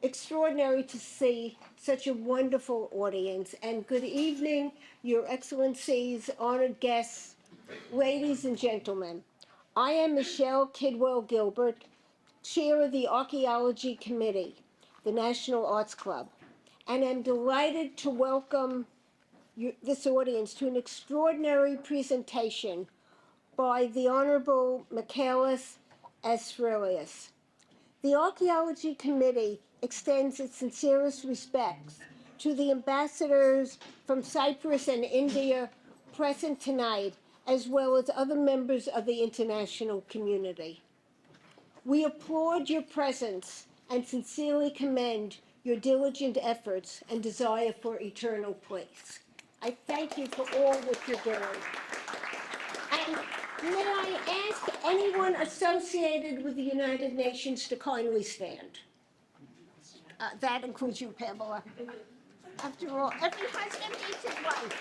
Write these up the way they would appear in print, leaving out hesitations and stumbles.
extraordinary to see such a wonderful audience. And good evening, Your Excellencies, honored guests, ladies and gentlemen. I am Michelle Kidwell Gilbert, Chair of the Archaeology Committee, the National Arts Club, and am delighted to welcome this audience to an extraordinary presentation by the Honourable Michalis S. Firillas. The Archaeology Committee extends its sincerest respects to the ambassadors from Cyprus and India present tonight, as well as other members of the international community. We applaud your presence and sincerely commend your diligent efforts and desire for eternal place. I thank you for all that you're doing. And may I ask anyone associated with the United Nations to kindly stand? That includes you, Pamela. After all, every husband hates his wife.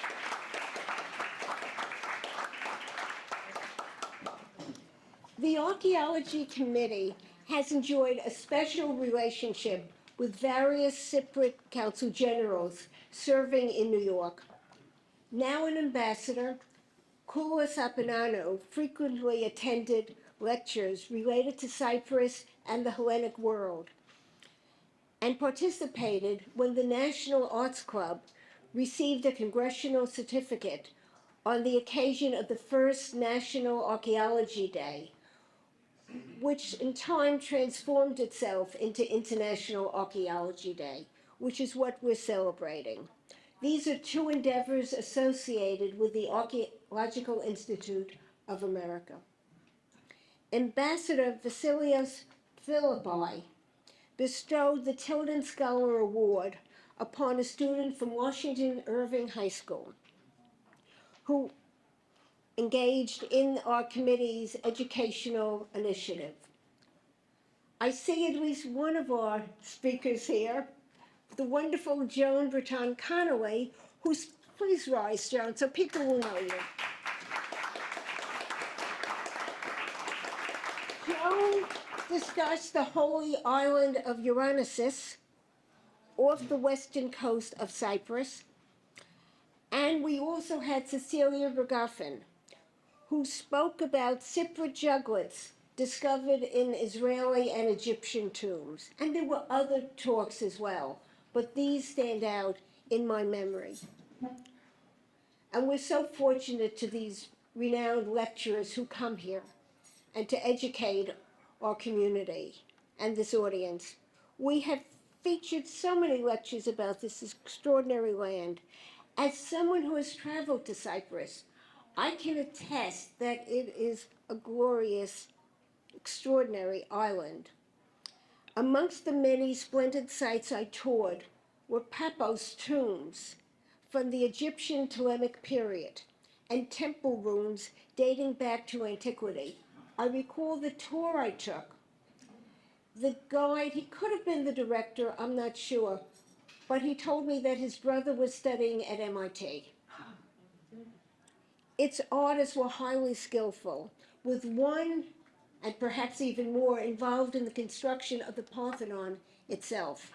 The Archaeology Committee has enjoyed a special relationship with various Cypriot Consul Generals serving in New York. Now an ambassador, Koulas Aponanou frequently attended lectures related to Cyprus and the Hellenic world, and participated when the National Arts Club received a congressional certificate on the occasion of the first National Archaeology Day, which in time transformed itself into International Archaeology Day, which is what we're celebrating. These are two endeavors associated with the Archaeological Institute of America. Ambassador Vasilios Philippi bestowed the Tilden Scholar Award upon a student from Washington Irving High School who engaged in our committee's educational initiative. I see at least one of our speakers here, the wonderful Joan Breton Connolly, who's, please rise, Joan, so people will know you. Joan discussed the holy island of Eurynosus off the western coast of Cyprus. And we also had Cecilia Bergoffen, who spoke about Cypriot juglets discovered in Israeli and Egyptian tombs. And there were other talks as well, but these stand out in my memory. And we're so fortunate to these renowned lecturers who come here and to educate our community and this audience. We have featured so many lectures about this extraordinary land. As someone who has traveled to Cyprus, I can attest that it is a glorious, extraordinary island. Amongst the many splendid sites I toured were Paphos tombs from the Egyptian Ptolemaic period and temple ruins dating back to antiquity. I recall the tour I took. The guide, he could have been the director, I'm not sure, but he told me that his brother was studying at MIT. Its artists were highly skillful, with one, and perhaps even more, involved in the construction of the Parthenon itself.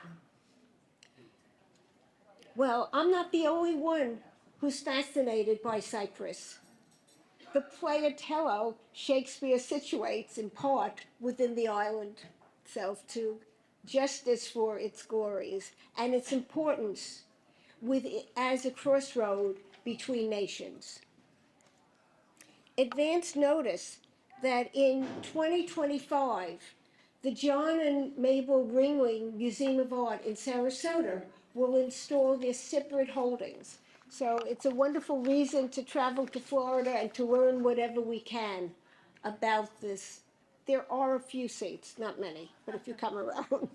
Well, I'm not the only one who's fascinated by Cyprus. The play Othello, Shakespeare situates in part within the island itself to justice for its glories and its importance as a crossroad between nations. Advance notice that in 2025, the John and Mabel Ringling Museum of Art in Sarasota will install their Cypriot holdings. So it's a wonderful reason to travel to Florida and to learn whatever we can about this. There are a few seats, not many, but if you come around.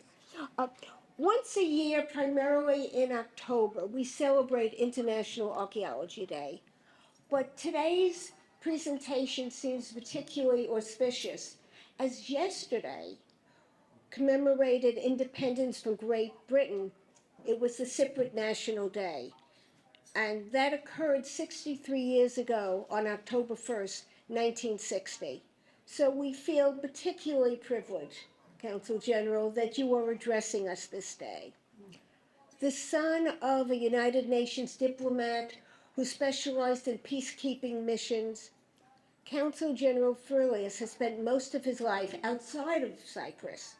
Once a year, primarily in October, we celebrate International Archaeology Day. But today's presentation seems particularly auspicious, as yesterday commemorated independence from Great Britain. It was the Cypriot National Day. And that occurred 63 years ago on October 1st, 1960. So we feel particularly privileged Consul General, that you are addressing us this day. The son of a United Nations diplomat who specialized in peacekeeping missions, Consul General Firillas has spent most of his life outside of Cyprus,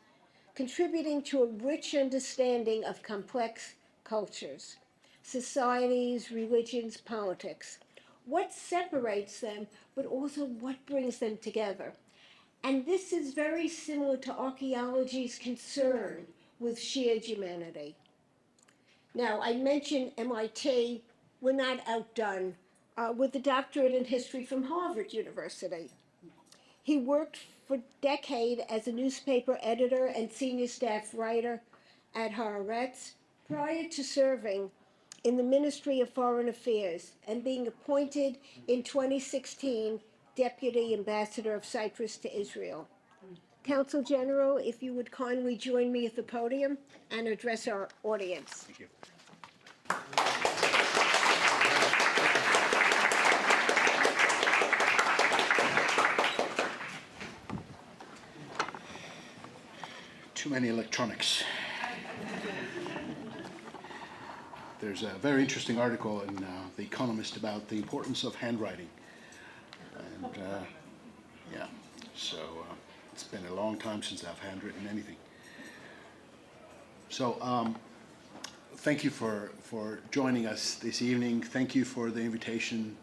contributing to a rich understanding of complex cultures, societies, religions, politics. What separates them, but also what brings them together. And this is very similar to archaeology's concern with shared humanity. Now, I mentioned MIT. We're not outdone with a doctorate in history from Harvard University. He worked for a decade as a newspaper editor and senior staff writer at Haaretz prior to serving in the Ministry of Foreign Affairs and being appointed in 2016 Deputy Ambassador of Cyprus to Israel. Consul General, if you would kindly join me at the podium and address our audience. Thank you. Too many electronics. There's a very interesting article in The Economist about the importance of handwriting. And yeah, so it's been a long time since I've handwritten anything. So thank you for joining us this evening. Thank you for the invitation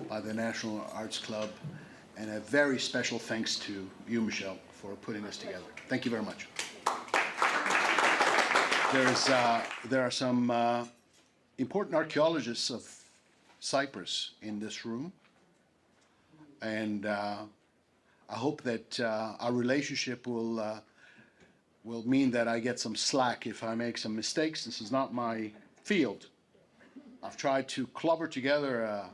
by the National Arts Club. And a very special thanks to you, Michelle, for putting this together. Thank you very much. There are some important archaeologists of Cyprus in this room, and I hope that our relationship will mean that I get some slack if I make some mistakes. This is not my field. I've tried to clobber together a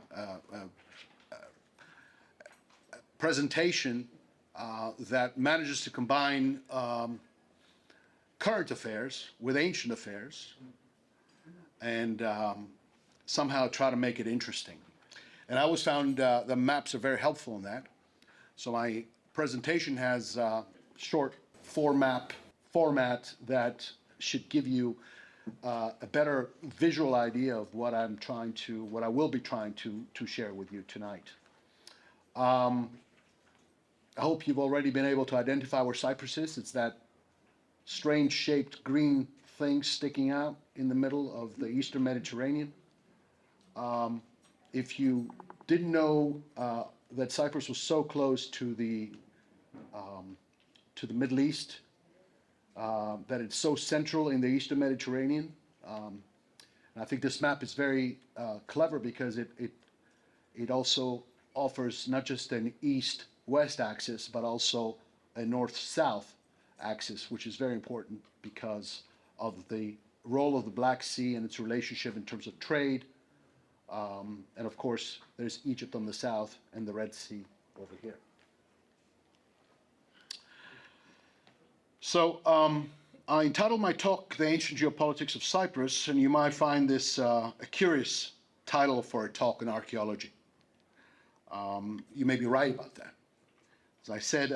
presentation that manages to combine current affairs with ancient affairs and somehow try to make it interesting. And I always found the maps are very helpful in that. So my presentation has a short format that should give you a better visual idea of what I will be trying to share with you tonight. I hope you've already been able to identify where Cyprus is. It's that strange shaped green thing sticking out in the middle of the Eastern Mediterranean. If you didn't know that Cyprus was so close to the Middle East, that it's so central in the Eastern Mediterranean, and I think this map is very clever because it also offers not just an east-west axis, but also a north-south axis, which is very important because of the role of the Black Sea and its relationship in terms of trade. And of course, there's Egypt on the south and the Red Sea over here. So I entitled my talk, The Ancient Geopolitics of Cyprus, and you might find this a curious title for a talk in archaeology. You may be right about that. As I said,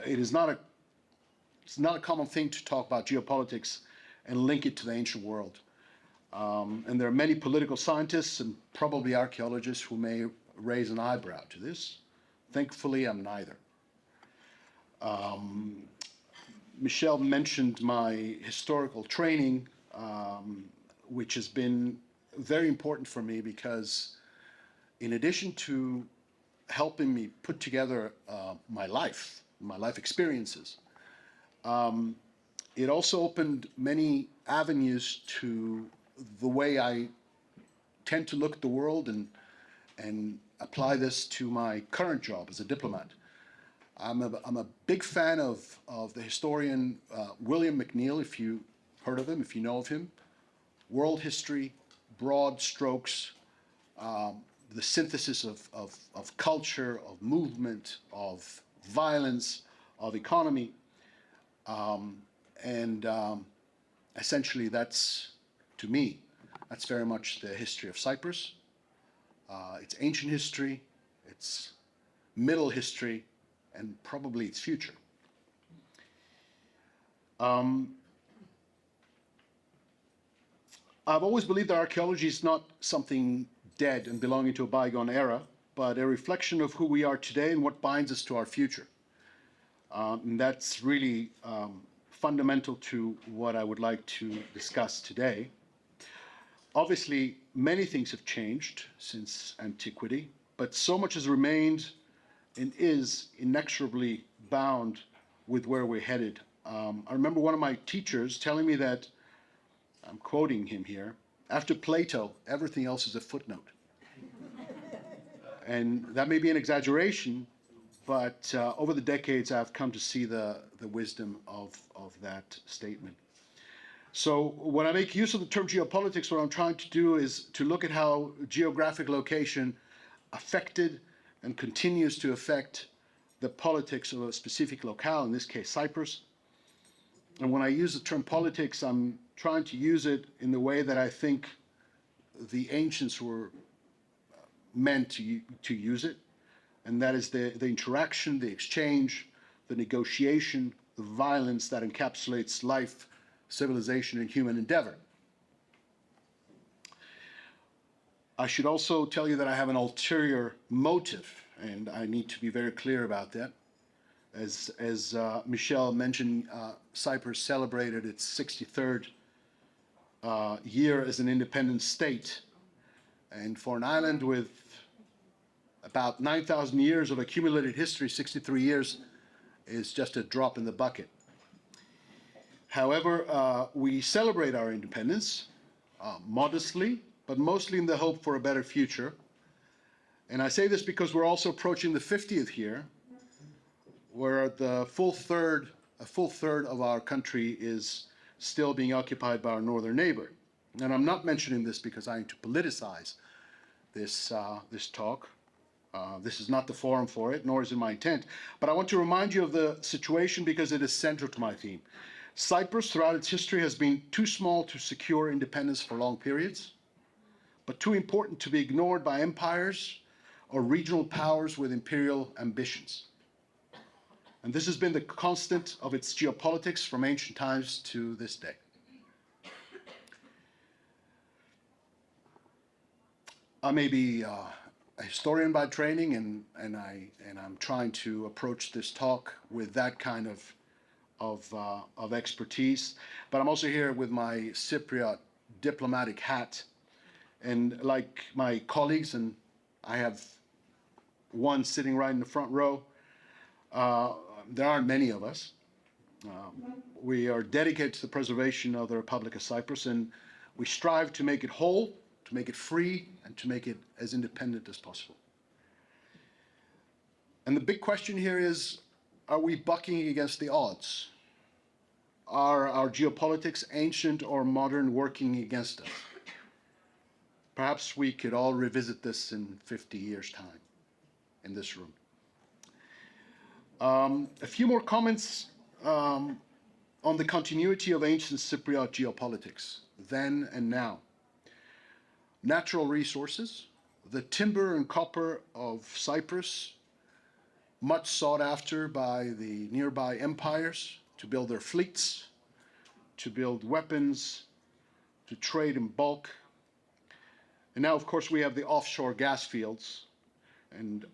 it's not a common thing to talk about geopolitics and link it to the ancient world. And there are many political scientists and probably archaeologists who may raise an eyebrow to this. Thankfully, I'm neither. Michelle mentioned my historical training, which has been very important for me because in addition to helping me put together my life experiences, it also opened many avenues to the way I tend to look at the world and apply this to my current job as a diplomat. I'm a big fan of the historian William McNeill, if you heard of him, if you know of him. World history, broad strokes, the synthesis of culture, of movement, of violence, of economy. Essentially that's, to me, that's very much the history of Cyprus. It's ancient history, it's middle history, and probably its future. I've always believed that archaeology is not something dead and belonging to a bygone era, but a reflection of who we are today and what binds us to our future. And that's really fundamental to what I would like to discuss today. Obviously, many things have changed since antiquity, but so much has remained and is inexorably bound with where we're headed. I remember one of my teachers telling me that, I'm quoting him here, after Plato, everything else is a footnote. And that may be an exaggeration, but over the decades, I've come to see the wisdom of that statement. So when I make use of the term geopolitics, what I'm trying to do is to look at how geographic location affected and continues to affect the politics of a specific locale, in this case, Cyprus. And when I use the term politics, I'm trying to use it in the way that I think the ancients were meant to use it. And that is the interaction, the exchange, the negotiation, the violence that encapsulates life, civilization, and human endeavor. I should also tell you that I have an ulterior motive, and I need to be very clear about that. As Michelle mentioned, Cyprus celebrated its 63rd year as an independent state. And for an island with about 9,000 years of accumulated history, 63 years is just a drop in the bucket. However, we celebrate our independence modestly, but mostly in the hope for a better future. And I say this because we're also approaching the 50th year, where a full third of our country is still being occupied by our northern neighbor. And I'm not mentioning this because I need to politicize this talk. This is not the forum for it, nor is it my intent. But I want to remind you of the situation because it is central to my theme. Cyprus, throughout its history, has been too small to secure independence for long periods, but too important to be ignored by empires or regional powers with imperial ambitions. And this has been the constant of its geopolitics from ancient times to this day. I may be a historian by training, and I'm trying to approach this talk with that kind of expertise. But I'm also here with my Cypriot diplomatic hat. And like my colleagues, and I have one sitting right in the front row, there aren't many of us. We are dedicated to the preservation of the Republic of Cyprus, and we strive to make it whole, to make it free, and to make it as independent as possible. And the big question here is, are we bucking against the odds? Are our geopolitics, ancient or modern, working against us? Perhaps we could all revisit this in 50 years' time in this room. A few more comments on the continuity of ancient Cypriot geopolitics, then and now. Natural resources, the timber and copper of Cyprus, much sought after by the nearby empires to build their fleets, to build weapons, to trade in bulk. And now, of course, we have the offshore gas fields, and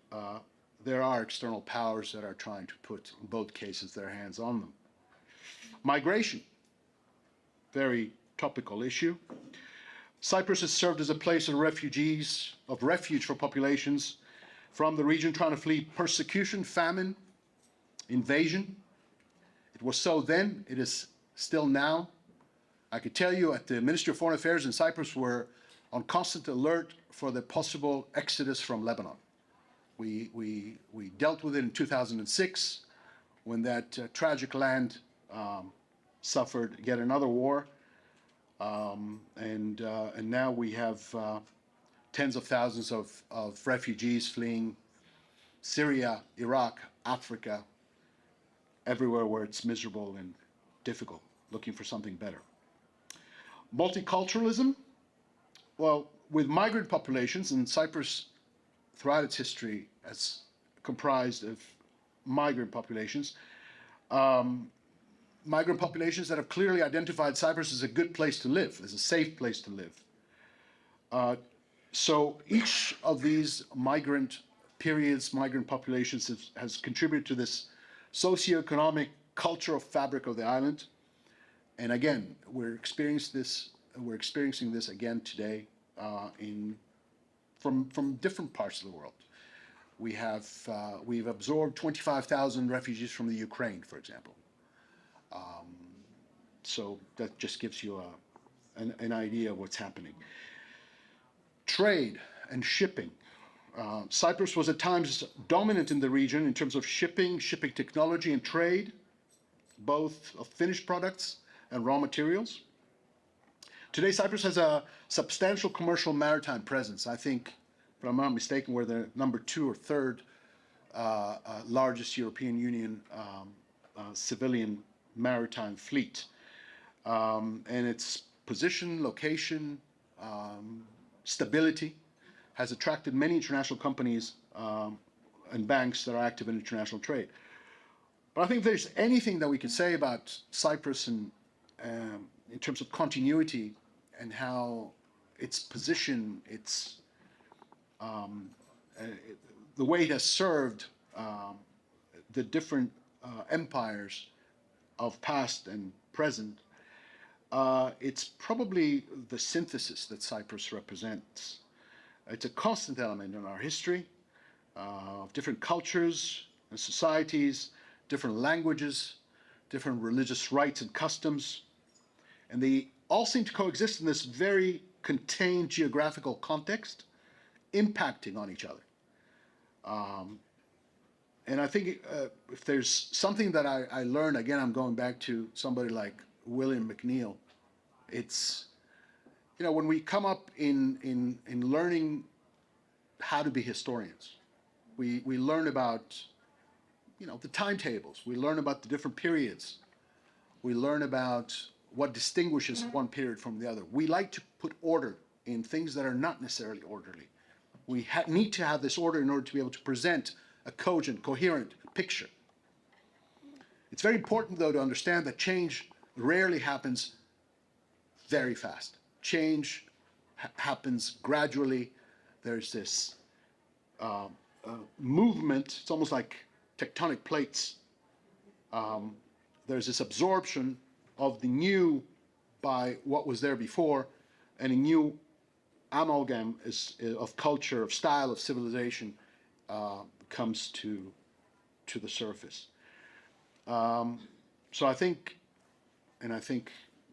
there are external powers that are trying to put, in both cases, their hands on them. Migration, very topical issue. Cyprus has served as a place of refuge for populations from the region trying to flee persecution, famine, invasion. It was so then, it is still now. I could tell you at the Ministry of Foreign Affairs in Cyprus, we're on constant alert for the possible exodus from Lebanon. We dealt with it in 2006 when that tragic land suffered yet another war. And now we have tens of thousands of refugees fleeing Syria, Iraq, Africa, everywhere where it's miserable and difficult, looking for something better. Multiculturalism, well, with migrant populations, and Cyprus throughout its history has comprised of migrant populations, migrant populations that have clearly identified Cyprus as a good place to live, as a safe place to live. So each of these migrant periods, migrant populations has contributed to this socioeconomic cultural fabric of the island. And again, we're experiencing this again today from different parts of the world. We've absorbed 25,000 refugees from the Ukraine, for example. So that just gives you an idea of what's happening. Trade and shipping. Cyprus was at times dominant in the region in terms of shipping technology and trade, both of finished products and raw materials. Today, Cyprus has a substantial commercial maritime presence. I think, if I'm not mistaken, we're the number 2 or 3rd largest European Union civilian maritime fleet. And its position, location, stability has attracted many international companies and banks that are active in international trade. But I think if there's anything that we could say about Cyprus and in terms of continuity and how its position, the way it has served the different empires of past and present, it's probably the synthesis that Cyprus represents. It's a constant element in our history of different cultures and societies, different languages, different religious rites and customs, and they all seem to coexist in this very contained geographical context, impacting on each other. And I think if there's something that I learned, again, I'm going back to somebody like William McNeill, it's, when we come up in learning how to be historians, we learn about, the timetables, we learn about the different periods, we learn about what distinguishes one period from the other. We like to put order in things that are not necessarily orderly. We need to have this order in order to be able to present a cogent, coherent picture. It's very important, though, to understand that change rarely happens very fast. Change happens gradually. There's this movement. It's almost like tectonic plates. There's this absorption of the new by what was there before, and a new amalgam of culture, of style, of civilization comes to the surface. So I think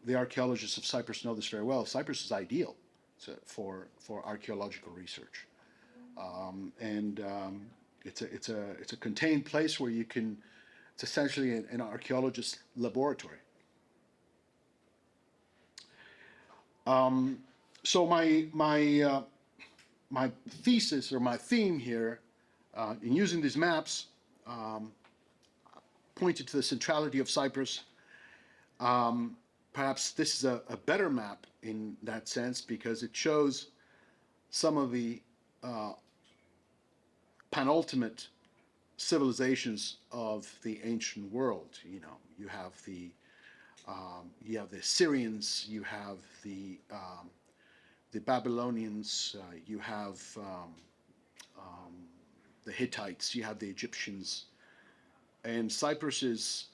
the archaeologists of Cyprus know this very well. Cyprus is ideal for archaeological research, and it's a contained place where you can. It's essentially an archaeologist's laboratory. So my thesis or my theme here in using these maps pointed to the centrality of Cyprus. Perhaps this is a better map in that sense because it shows some of the penultimate civilizations of the ancient world. You have the Syrians, you have the Babylonians, you have the Hittites, you have the Egyptians, and Cyprus is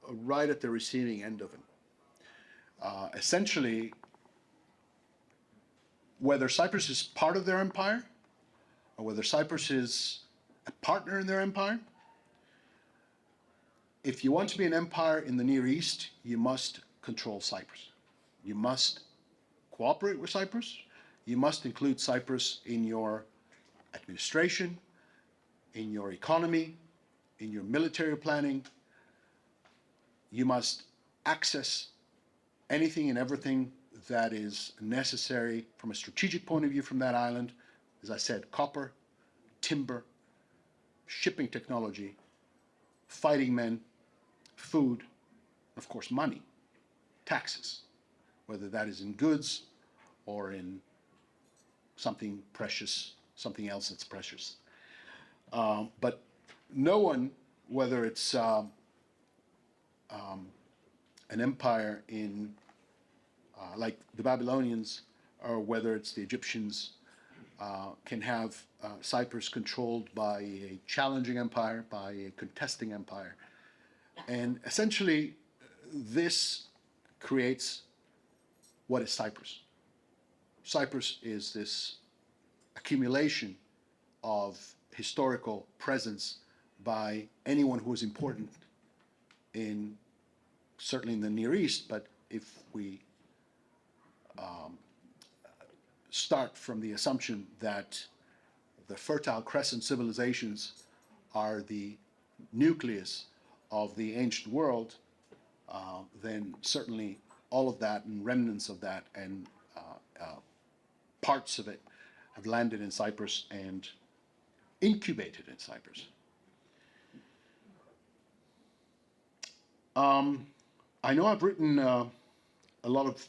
right at the receiving end of it. Essentially, whether Cyprus is part of their empire or whether Cyprus is a partner in their empire, if you want to be an empire in the Near East, you must control Cyprus. You must cooperate with Cyprus. You must include Cyprus in your administration, in your economy, in your military planning. You must access anything and everything that is necessary from a strategic point of view from that island. As I said, copper, timber, shipping technology, fighting men, food, of course money, taxes, whether that is in goods or in something precious, something else that's precious. But no one, whether it's an empire in, like the Babylonians, or whether it's the Egyptians, can have Cyprus controlled by a challenging empire, by a contesting empire. And essentially, this creates what is Cyprus. Cyprus is this accumulation of historical presence by anyone who is important in, certainly in the Near East, but if we start from the assumption that the Fertile Crescent civilizations are the nucleus of the ancient world, then certainly all of that and remnants of that and parts of it have landed in Cyprus and incubated in Cyprus. I know I've written a lot,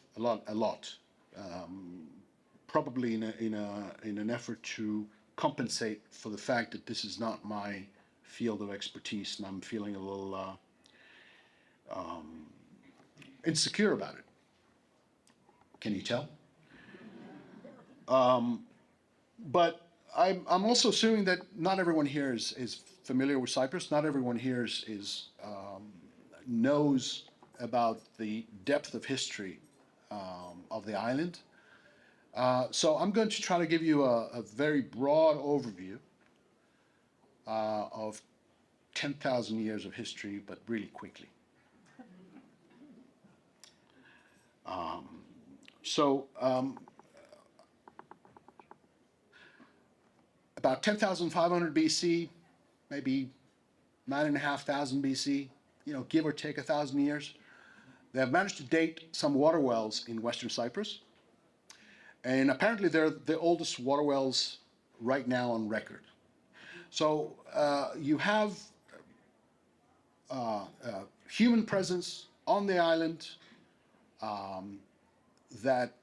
probably in an effort to compensate for the fact that this is not my field of expertise, and I'm feeling a little insecure about it. Can you tell? But I'm also assuming that not everyone here is familiar with Cyprus. Not everyone here knows about the depth of history of the island. So I'm going to try to give you a very broad overview of 10,000 years of history, but really quickly. About 10,500 BC, maybe 9,500 BC, give or take 1,000 years, they have managed to date some water wells in Western Cyprus. And apparently they're the oldest water wells right now on record. So you have human presence on the island that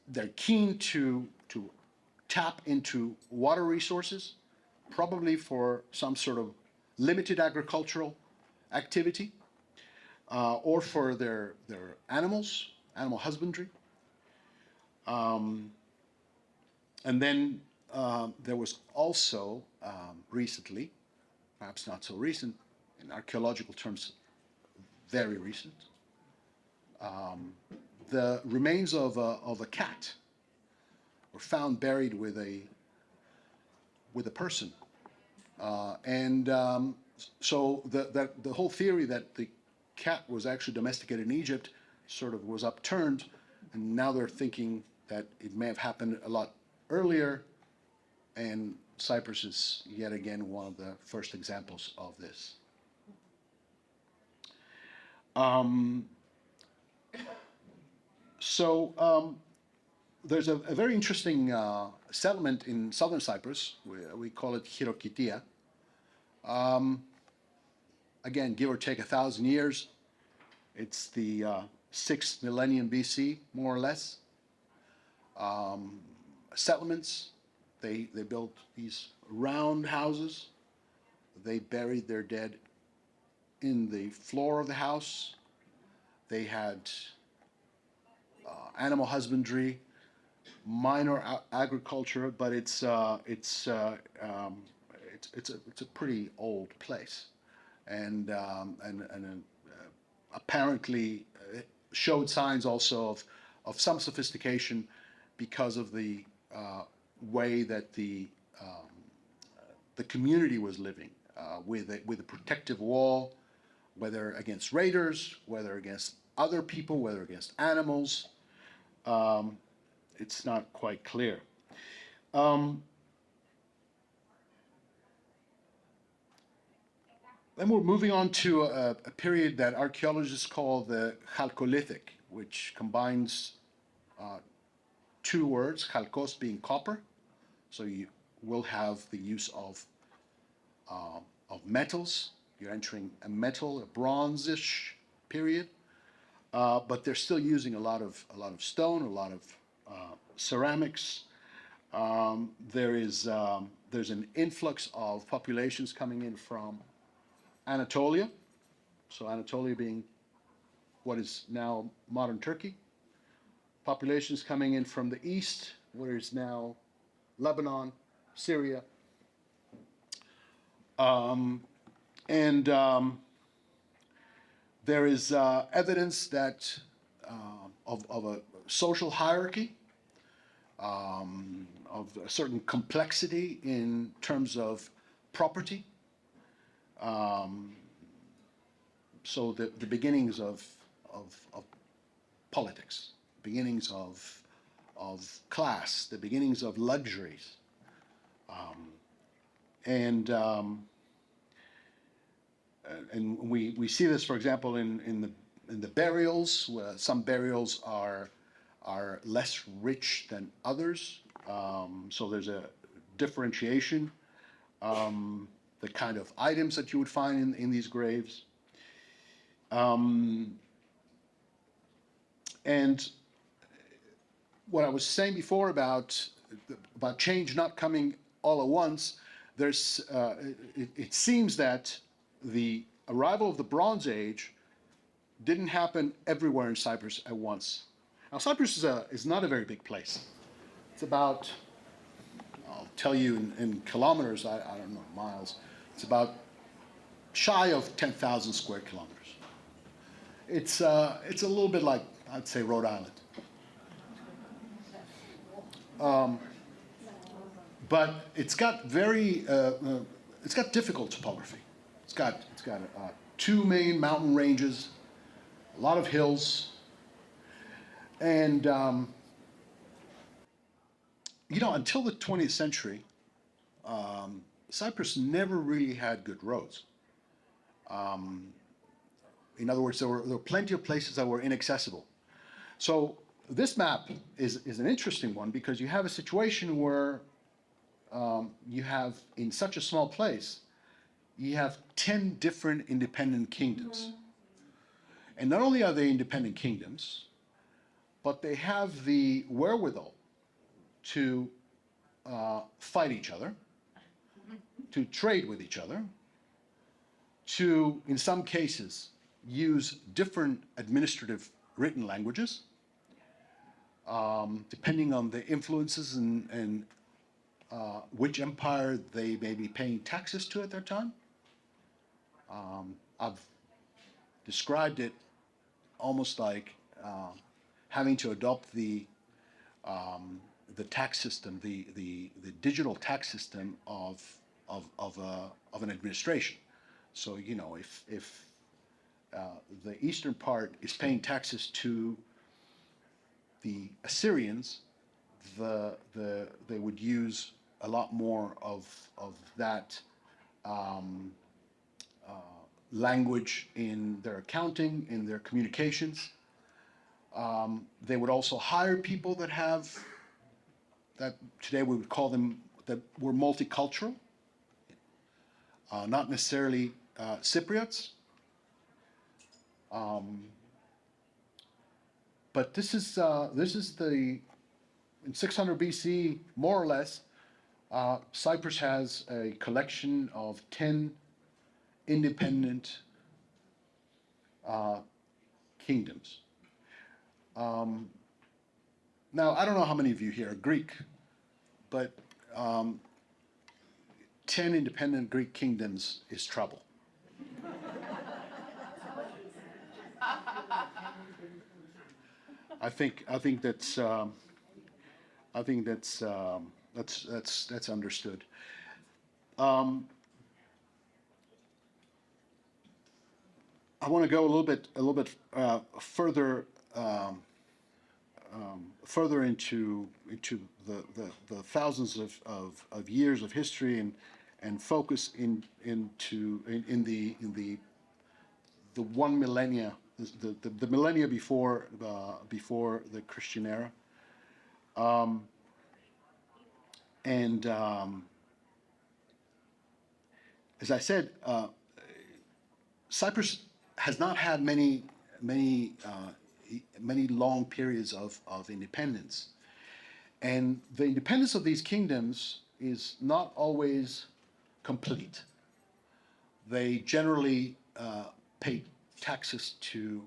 they're keen to tap into water resources, probably for some sort of limited agricultural activity, or for their animals, animal husbandry. And then there was also recently, perhaps not so recent, in archaeological terms, very recent, the remains of a cat were found buried with a person, so the whole theory that the cat was actually domesticated in Egypt sort of was upturned, and now they're thinking that it may have happened a lot earlier, and Cyprus is yet again one of the first examples of this. There's a very interesting settlement in southern Cyprus. We call it Chirokitia. Again, give or take 1,000 years. It's the 6th millennium BC, more or less. Settlements, they built these round houses. They buried their dead in the floor of the house. They had animal husbandry, minor agriculture, but it's a pretty old place, and apparently showed signs also of some sophistication because of the way that the community was living, with a protective wall, whether against raiders, whether against other people, whether against animals. It's not quite clear. Then we're moving on to a period that archaeologists call the Chalcolithic, which combines two words, chalkos being copper, so you will have the use of metals. You're entering a metal, a bronze-ish period, but they're still using a lot of stone, a lot of ceramics. There's an influx of populations coming in from Anatolia, so Anatolia being what is now modern Turkey. Populations coming in from the east, where is now Lebanon, Syria. And there is evidence that of a social hierarchy, of a certain complexity in terms of property. So the beginnings of politics, beginnings of class, the beginnings of luxuries. And we see this, for example, in the burials, where some burials are less rich than others. So there's a differentiation. The kind of items that you would find in these graves. And what I was saying before about change not coming all at once, it seems that the arrival of the Bronze Age didn't happen everywhere in Cyprus at once. Now, Cyprus is not a very big place. It's about, I'll tell you in kilometers, I don't know, miles. It's about shy of 10,000 square kilometers. It's a little bit like, I'd say, Rhode Island. But it's got it's got difficult topography. It's got 2 main mountain ranges, a lot of hills, and until the 20th century, Cyprus never really had good roads. In other words, there were plenty of places that were inaccessible. So this map is an interesting one because you have a situation where you have, in such a small place, you have 10 different independent kingdoms. And not only are they independent kingdoms, but they have the wherewithal to fight each other, to trade with each other, to, in some cases, use different administrative written languages, depending on the influences and which empire they may be paying taxes to at that time. I've described it almost like having to adopt the tax system, the digital tax system of an administration. So if the eastern part is paying taxes to the Assyrians, they would use a lot more of that language in their accounting, in their communications. They would also hire people that today we would call them, that were multicultural, not necessarily Cypriots. But this is in 600 BC, more or less, Cyprus has a collection of 10 independent kingdoms. Now, I don't know how many of you here are Greek, but 10 independent Greek kingdoms is trouble. I think that's understood. I want to go a little bit further into the thousands of years of history and focus into the one millennia, the millennia before the Christian era. As I said, Cyprus has not had many long periods of independence. And the independence of these kingdoms is not always complete. They generally pay taxes to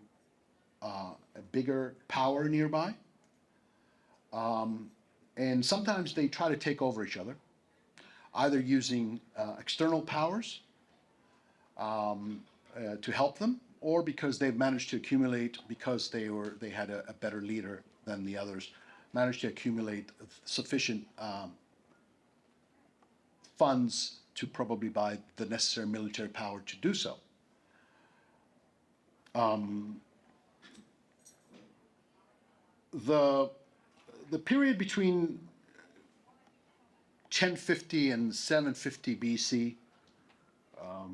a bigger power nearby. And sometimes they try to take over each other, either using external powers to help them, or because they've managed to accumulate, because they had a better leader than the others, managed to accumulate sufficient funds to probably buy the necessary military power to do so. The period between 1050 and 750 BC, I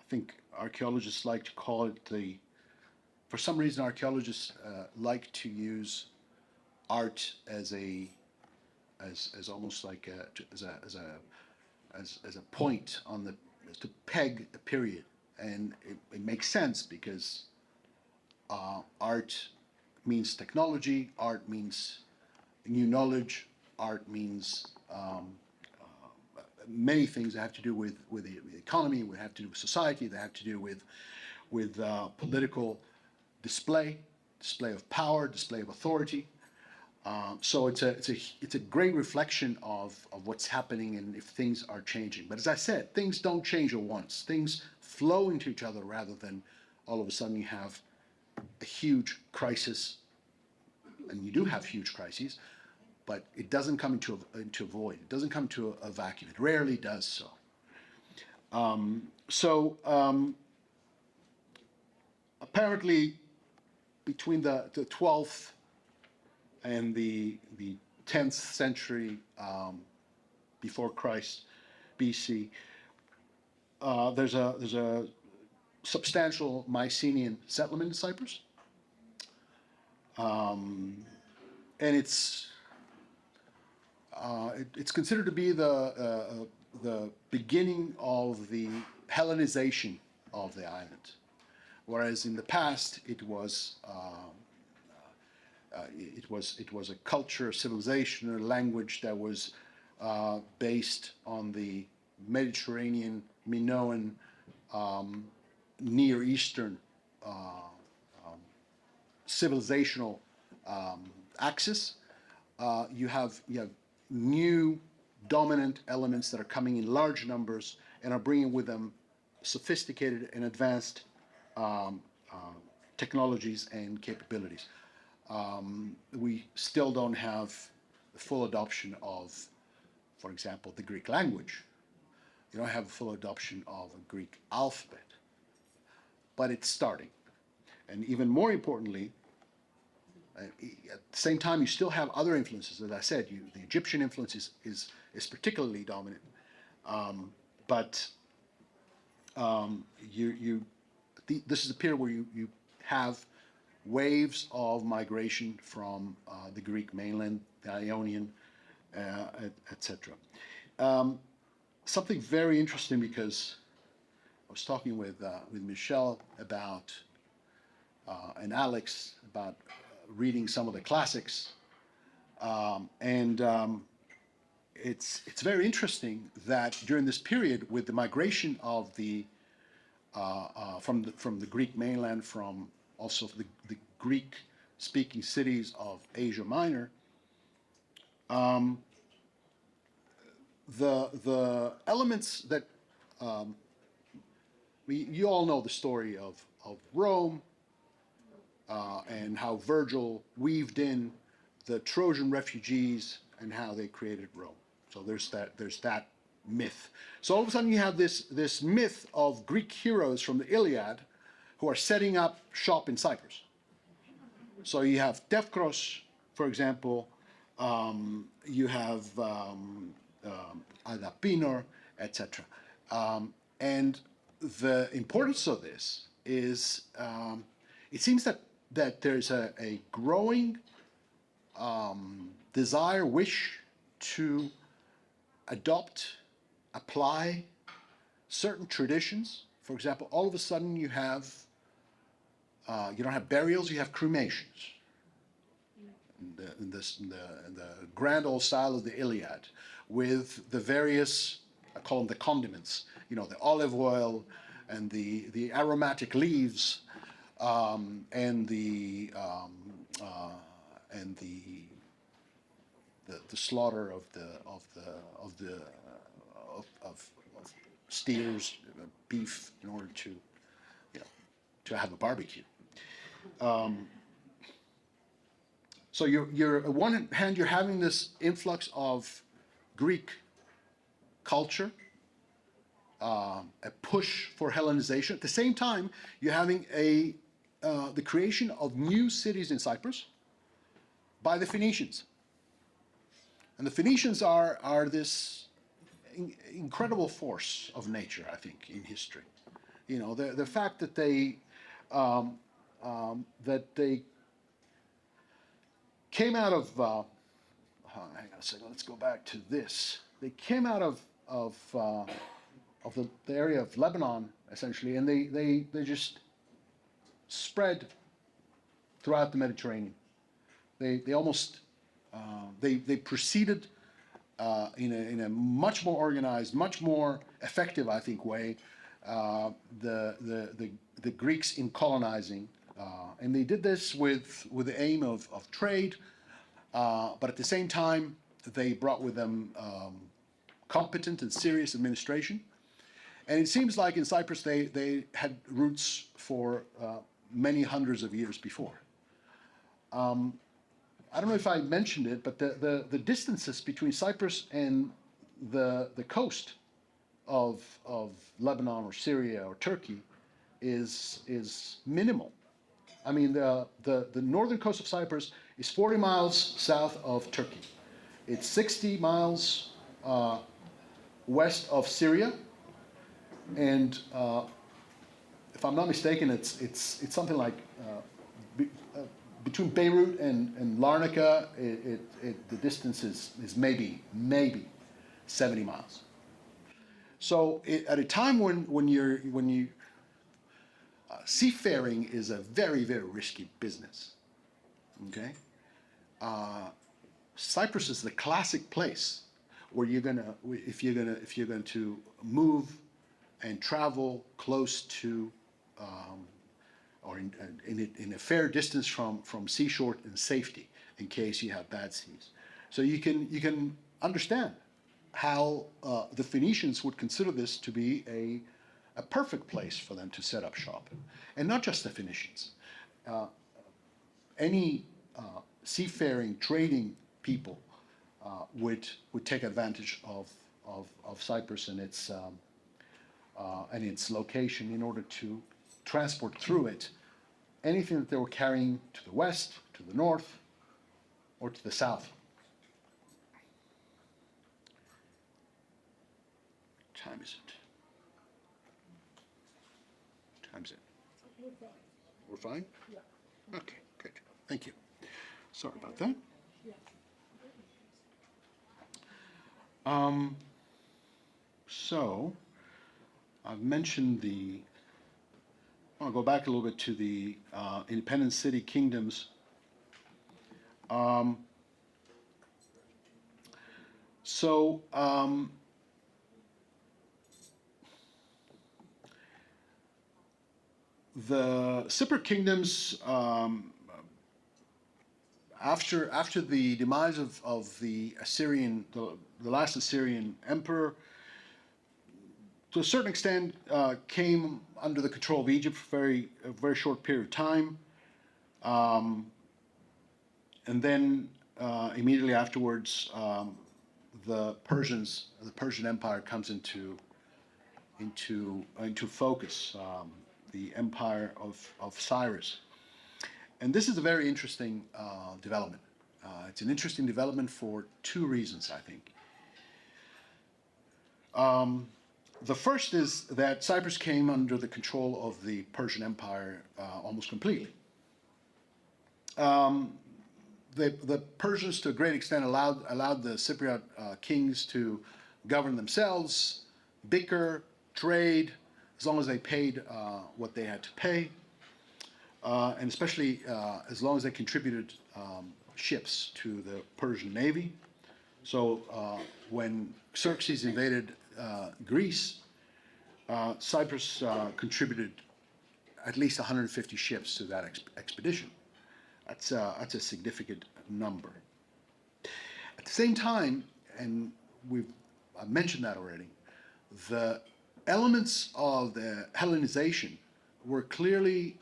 think archaeologists like to call it for some reason archaeologists like to use art as almost like as a point to peg a period, and it makes sense because art means technology, art means new knowledge, art means many things that have to do with the economy, that have to do with society, that have to do with political display of power, display of authority. So it's a great reflection of what's happening and if things are changing. But as I said, things don't change at once. Things flow into each other rather than all of a sudden you have a huge crisis, and you do have huge crises, but it doesn't come into a void. It doesn't come to a vacuum. It rarely does so. Apparently, between the 12th and the 10th century before Christ, BC, there's a substantial Mycenaean settlement in Cyprus, and it's considered to be the beginning of the Hellenization of the island, whereas in the past it was a culture, a civilization, a language that was based on the Mediterranean, Minoan, Near Eastern civilizational axis. You have new dominant elements that are coming in large numbers and are bringing with them sophisticated and advanced technologies and capabilities. We still don't have the full adoption of, for example, the Greek language. You don't have a full adoption of a Greek alphabet, but it's starting. And even more importantly, at the same time, you still have other influences. As I said, the Egyptian influence is particularly dominant. This is a period where you have waves of migration from the Greek mainland, the Ionian, etc. Something very interesting, because I was talking with Michelle about and Alex about reading some of the classics, and it's very interesting that during this period, with the migration of from the Greek mainland, from also the Greek-speaking cities of Asia Minor, the elements that you all know the story of Rome, and how Virgil weaved in the Trojan refugees and how they created Rome. So there's that myth. So all of a sudden you have this myth of Greek heroes from the Iliad who are setting up shop in Cyprus. So you have Tevkros, for example, you have Agapinor, etc. And the importance of this is, it seems that there's a growing desire, wish to adopt, apply certain traditions. For example, all of a sudden you don't have burials, you have cremations. In the grand old style of the Iliad, with the various, I call them the condiments, the olive oil and the aromatic leaves and the slaughter of steers, beef, in order to, to have a barbecue. So you're on one hand, you're having this influx of Greek culture, a push for Hellenization. At the same time, you're having the creation of new cities in Cyprus by the Phoenicians. And the Phoenicians are this incredible force of nature, I think, in history. The fact that they came out of, hang on a second, let's go back to this. They came out of the area of Lebanon, essentially, and they just spread throughout the Mediterranean. They almost, they proceeded in a much more organized, much more effective, I think, way, the Greeks in colonizing. And they did this with the aim of trade, but at the same time, they brought with them competent and serious administration. And it seems like in Cyprus, they had roots for many hundreds of years before. I don't know if I mentioned it, but the distances between Cyprus and the coast of Lebanon or Syria or Turkey is minimal. I mean, the northern coast of Cyprus is 40 miles south of Turkey. It's 60 miles west of Syria, and if I'm not mistaken, it's something like between Beirut and Larnaca, the distance is maybe 70 miles. So at a time when seafaring is a very, very risky business, okay? Cyprus is the classic place where if you're going to move and travel close to, or in a fair distance from seashore in safety, in case you have bad seas. So you can understand how the Phoenicians would consider this to be a perfect place for them to set up shop. And not just the Phoenicians. Any seafaring, trading people would take advantage of Cyprus and its location in order to transport through it anything that they were carrying to the west, to the north, or to the south. What time is it? What time is it? We're fine? Yeah. Okay, good. Thank you. Sorry about that. So, I've mentioned I want to go back a little bit to the independent city kingdoms. The Cypriot kingdoms, after the demise of the Assyrian, the last Assyrian emperor, to a certain extent, came under the control of Egypt for a very short period of time, and then immediately afterwards, the Persian Empire comes into focus. The empire of Cyrus. And this is a very interesting development. It's an interesting development for two reasons, I think. The first is that Cyprus came under the control of the Persian Empire almost completely. The Persians, to a great extent, allowed the Cypriot kings to govern themselves, bicker, trade, as long as they paid what they had to pay, and especially as long as they contributed ships to the Persian navy. So when Xerxes invaded Greece, Cyprus contributed at least 150 ships to that expedition. That's a significant number. At the same time, and I've mentioned that already, the elements of the Hellenization were clearly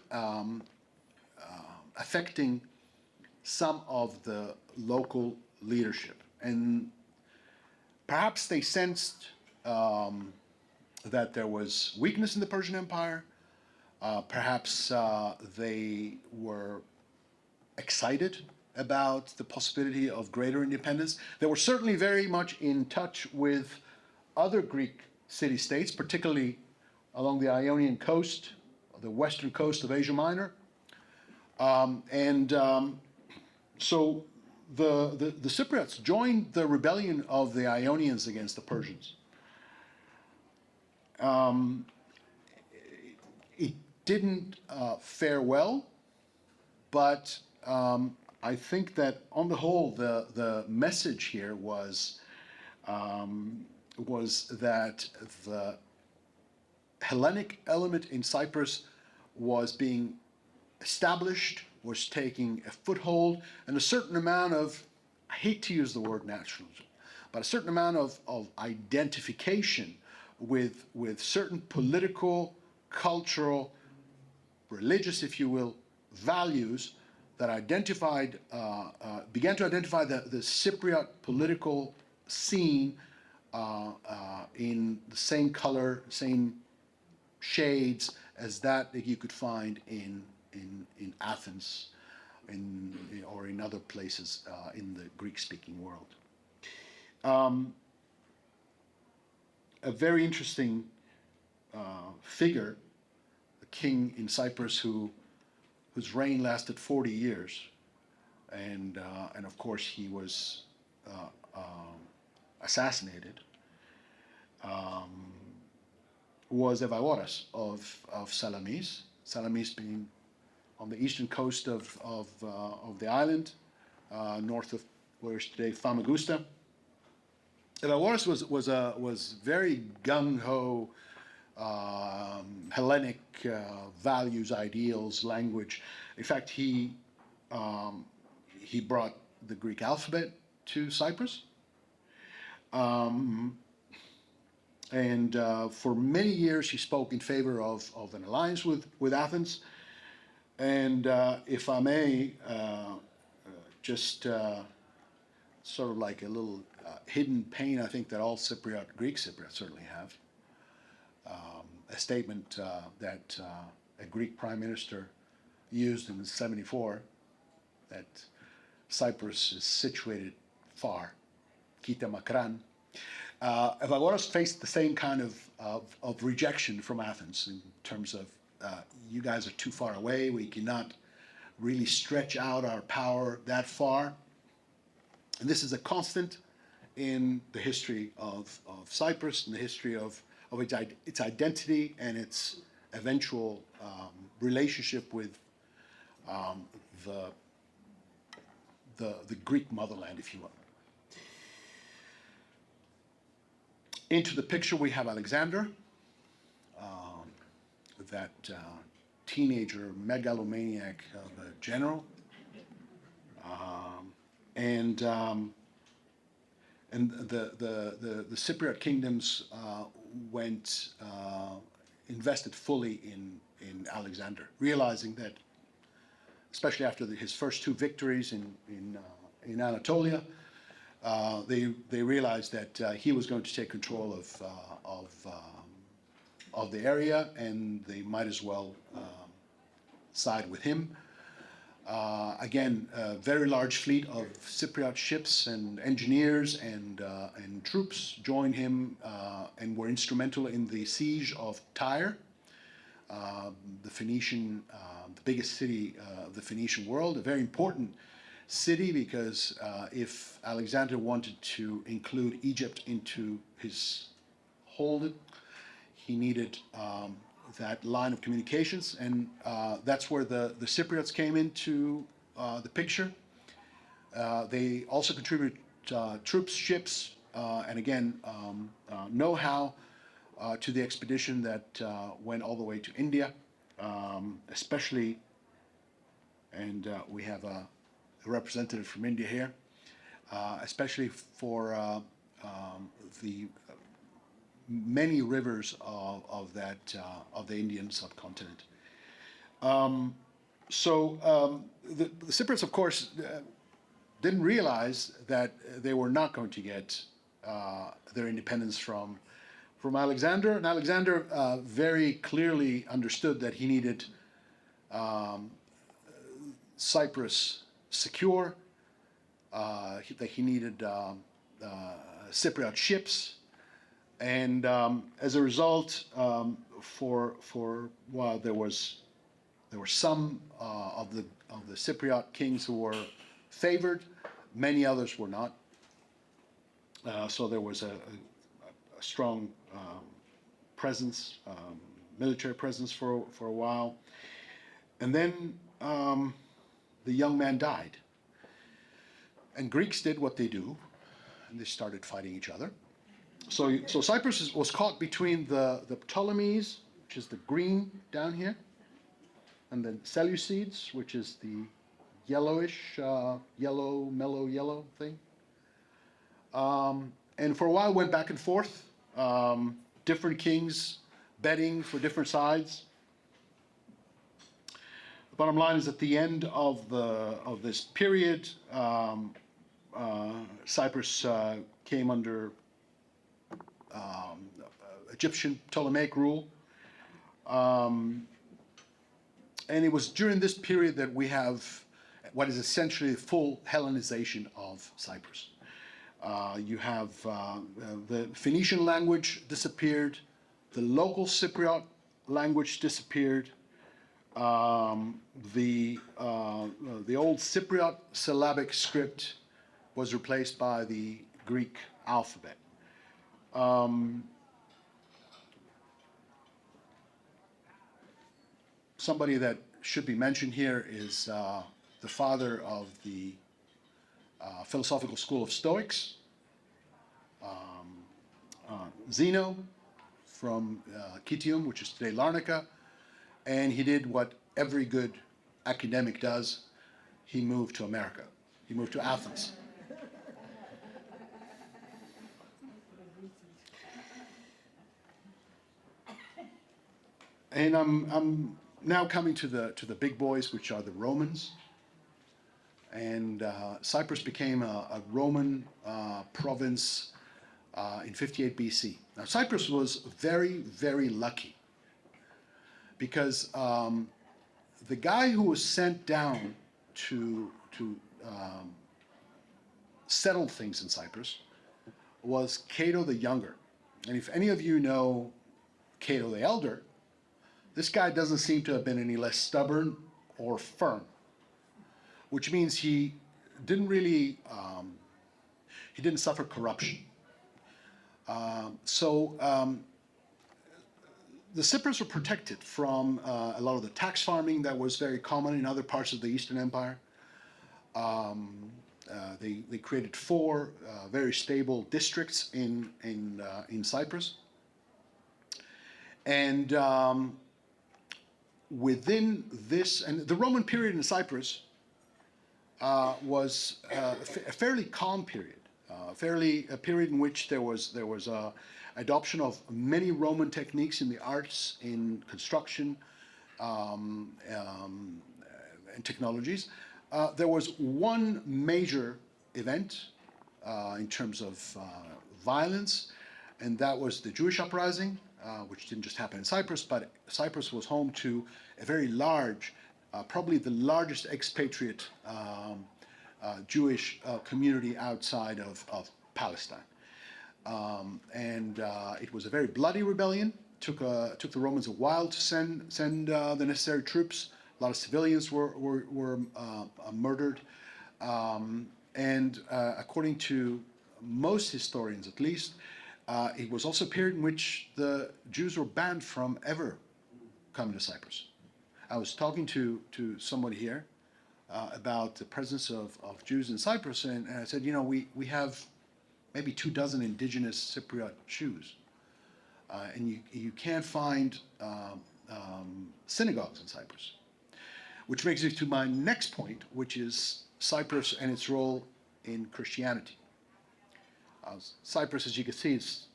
affecting some of the local leadership. And perhaps they sensed that there was weakness in the Persian Empire. Perhaps they were excited about the possibility of greater independence. They were certainly very much in touch with other Greek city-states, particularly along the Ionian coast, the western coast of Asia Minor. So the Cypriots joined the rebellion of the Ionians against the Persians. It didn't fare well, but I think that on the whole, the message here was that the Hellenic element in Cyprus was being established, was taking a foothold, and a certain amount of, I hate to use the word nationalism, but a certain amount of identification with certain political, cultural, religious, if you will, values that began to identify the Cypriot political scene in the same color, same shades as that you could find in Athens or in other places in the Greek-speaking world. A very interesting figure, a king in Cyprus whose reign lasted 40 years, and of course he was assassinated, was Evagorras of Salamis. Salamis being on the eastern coast of the island, north of where is today Famagusta. Evagorras was very gung-ho, Hellenic values, ideals, language. In fact, he brought the Greek alphabet to Cyprus, and for many years he spoke in favor of an alliance with Athens. And if I may, just sort of like a little hidden pain, I think that all Greek Cypriots certainly have. A statement that a Greek prime minister used in 1974, that Cyprus is situated far, kita makran. Evagorras faced the same kind of rejection from Athens in terms of, you guys are too far away, we cannot really stretch out our power that far. And this is a constant in the history of Cyprus, in the history of its identity and its eventual relationship with the Greek motherland, if you will. Into the picture we have Alexander, that teenager megalomaniac of a general, and the Cypriot kingdoms invested fully in Alexander, realizing that, especially after his first two victories in Anatolia, they realized that he was going to take control of the area, and they might as well side with him. Again, a very large fleet of Cypriot ships and engineers and troops joined him and were instrumental in the siege of Tyre, the Phoenician, the biggest city of the Phoenician world, a very important city because if Alexander wanted to include Egypt into his hold, he needed that line of communications, and that's where the Cypriots came into the picture. They also contributed troops, ships, and again, know-how to the expedition that went all the way to India, especially, and we have a representative from India here, especially for the many rivers of the Indian subcontinent. The Cypriots, of course, didn't realize that they were not going to get their independence from Alexander. And Alexander very clearly understood that he needed Cyprus secure, that he needed Cypriot ships, and as a result, while there were some of the Cypriot kings who were favored, many others were not. So there was a strong presence, military presence for a while, and then the young man died. And Greeks did what they do, and they started fighting each other. So Cyprus was caught between the Ptolemies, which is the green down here, and the Seleucids, which is the yellowish, mellow yellow thing. And for a while went back and forth, different kings betting for different sides. The bottom line is, at the end of this period, Cyprus came under Egyptian Ptolemaic rule. And it was during this period that we have what is essentially the full Hellenization of Cyprus. You have the Phoenician language disappeared, the local Cypriot language disappeared, the old Cypriot syllabic script was replaced by the Greek alphabet. Somebody that should be mentioned here is the father of the philosophical school of Stoics, Zeno from Citium, which is today Larnaca, and he did what every good academic does. He moved to America. He moved to Athens. And I'm now coming to the big boys, which are the Romans. And Cyprus became a Roman province in 58 BC. Now, Cyprus was very, very lucky, because the guy who was sent down to settle things in Cyprus was Cato the Younger. And if any of you know Cato the Elder, this guy doesn't seem to have been any less stubborn or firm, which means he didn't really, he didn't suffer corruption. The Cypriots were protected from a lot of the tax farming that was very common in other parts of the Eastern Empire. They created 4 very stable districts in Cyprus. And within this, and the Roman period in Cyprus was a fairly calm period, a period in which there was adoption of many Roman techniques in the arts, in construction, and technologies. There was one major event in terms of violence, and that was the Jewish uprising, which didn't just happen in Cyprus, but Cyprus was home to a very large, probably the largest expatriate Jewish community outside of Palestine. It was a very bloody rebellion. Took the Romans a while to send the necessary troops. A lot of civilians were murdered. According to most historians, at least, it was also a period in which the Jews were banned from ever coming to Cyprus. I was talking to somebody here about the presence of Jews in Cyprus, and I said, we have maybe 24 indigenous Cypriot Jews, and you can't find synagogues in Cyprus. Which brings me to my next point, which is Cyprus and its role in Christianity. Cyprus, as you can see, it's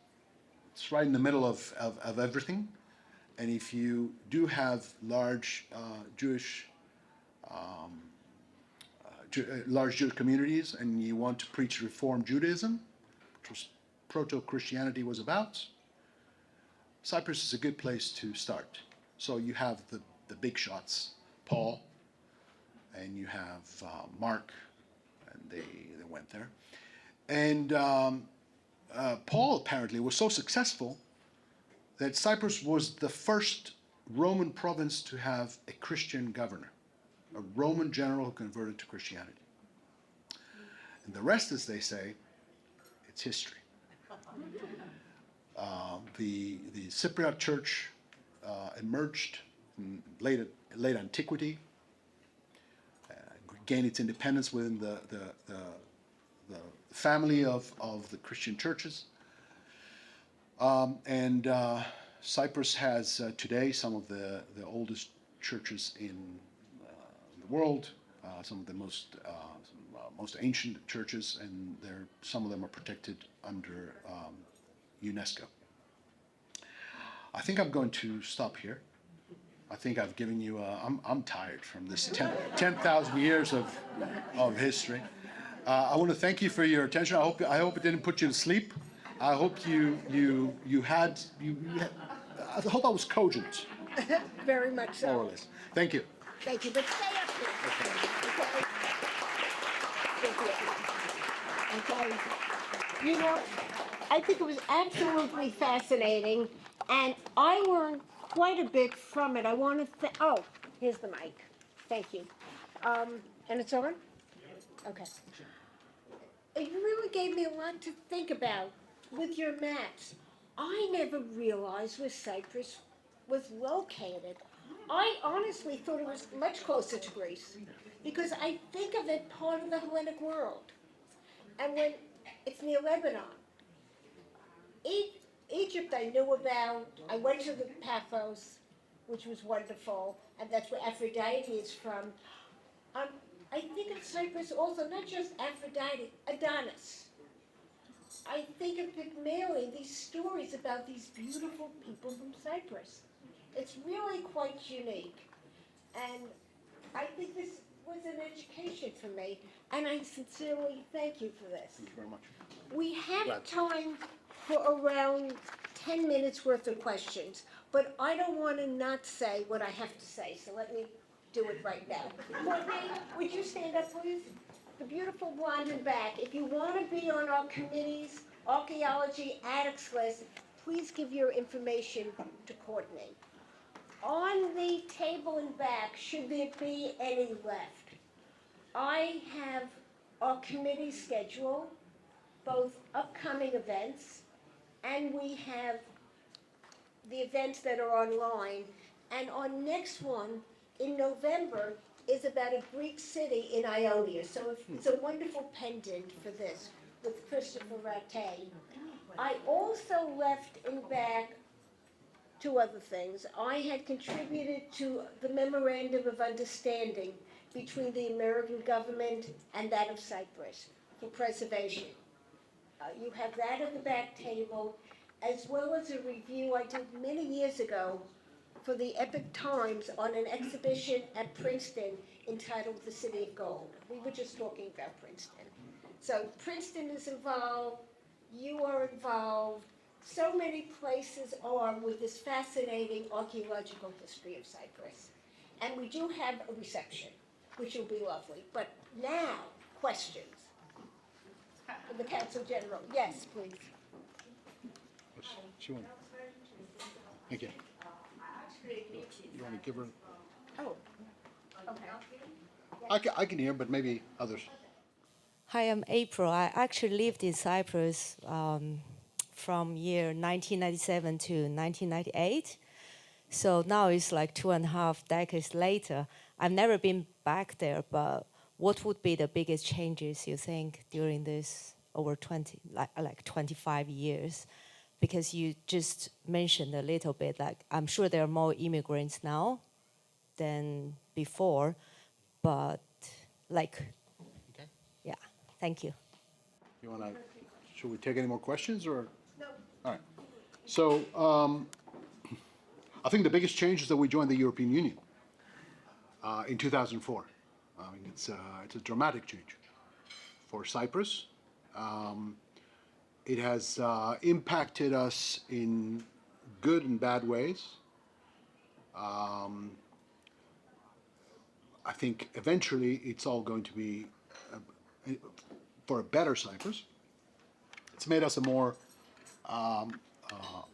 right in the middle of everything. And if you do have large large Jewish communities and you want to preach Reform Judaism, which was proto-Christianity was about, Cyprus is a good place to start. So you have the big shots, Paul, and you have Mark, and they went there. And Paul apparently was so successful that Cyprus was the first Roman province to have a Christian governor, a Roman general who converted to Christianity. And the rest, as they say, it's history. The Cypriot church emerged in late antiquity, gained its independence within the family of the Christian churches. And Cyprus has today some of the oldest churches in the world, some of the most ancient churches, and some of them are protected under UNESCO. I think I'm going to stop here. I think I've given you, I'm tired from this 10,000 years of history. I want to thank you for your attention. I hope it didn't put you to sleep. I hope I hope I was cogent. Very much so. More or less. Thank you. Thank you, but stay up here. Okay. You know, I think it was absolutely fascinating, and I learned quite a bit from it. I want to oh, here's the mic. Thank you. And it's on? Okay. It really gave me a lot to think about with your maps. I never realized where Cyprus was located. I honestly thought it was much closer to Greece because I think of it part of the Hellenic world. And when it's near Lebanon, Egypt I knew about. I went to the Paphos, which was wonderful, and that's where Aphrodite is from. I think of Cyprus also, not just Aphrodite, Adonis. I think of Pygmalion, these stories about these beautiful people from Cyprus. It's really quite unique. And I think this was an education for me, and I sincerely thank you for this. Thank you very much. We have time for around 10 minutes worth of questions, but I don't want to not say what I have to say, so let me do it right now. Courtney, would you stand up, please? The beautiful blonde in back. If you want to be on our committee's archaeology addicts list, please give your information to Courtney. On the table in back, should there be any left, I have our committee schedule, both upcoming events, and we have the events that are online. And our next one in November is about a Greek city in Ionia. So it's a wonderful pendant for this with Christopher Rattay. I also left in back two other things. I had contributed to the Memorandum of Understanding between the American government and that of Cyprus for preservation. You have that at the back table, as well as a review I did many years ago for the Epic Times on an exhibition at Princeton entitled The City of Gold. We were just talking about Princeton. So Princeton is involved, you are involved, so many places are with this fascinating archaeological history of Cyprus. And we do have a reception, which will be lovely. But now, questions from the Consul General. Yes, please. Thank you. You want to give her? Oh, okay. I can hear, but maybe others. Hi, I'm April. I actually lived in Cyprus from year 1997 to 1998. So now it's like 2.5 decades later. I've never been back there, but what would be the biggest changes you think during this over 25 years because you just mentioned a little bit, like I'm sure there are more immigrants now than before, but like, Okay. yeah, thank you. You want to, should we take any more questions or? No. All right. So I think the biggest change is that we joined the European Union in 2004. I mean, it's a dramatic change for Cyprus. It has impacted us in good and bad ways. I think eventually it's all going to be for a better Cyprus. It's made us a more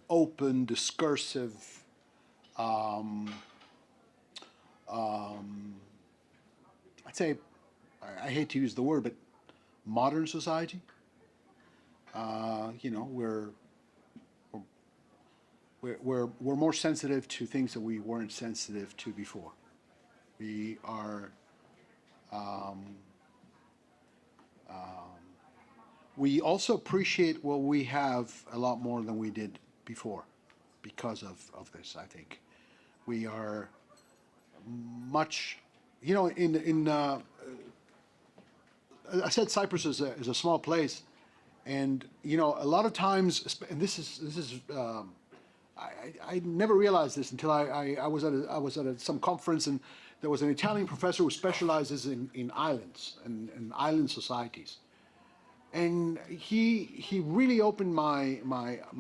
open, discursive, I'd say, I hate to use the word, but modern society. You know, we're more sensitive to things that we weren't sensitive to before. We are. We also appreciate what we have a lot more than we did before, because of this. I think we are much. You know, I said Cyprus is a small place, and you know a lot of times, and this is I never realized this until I was at some conference, and there was an Italian professor who specializes in islands and island societies, and he really opened my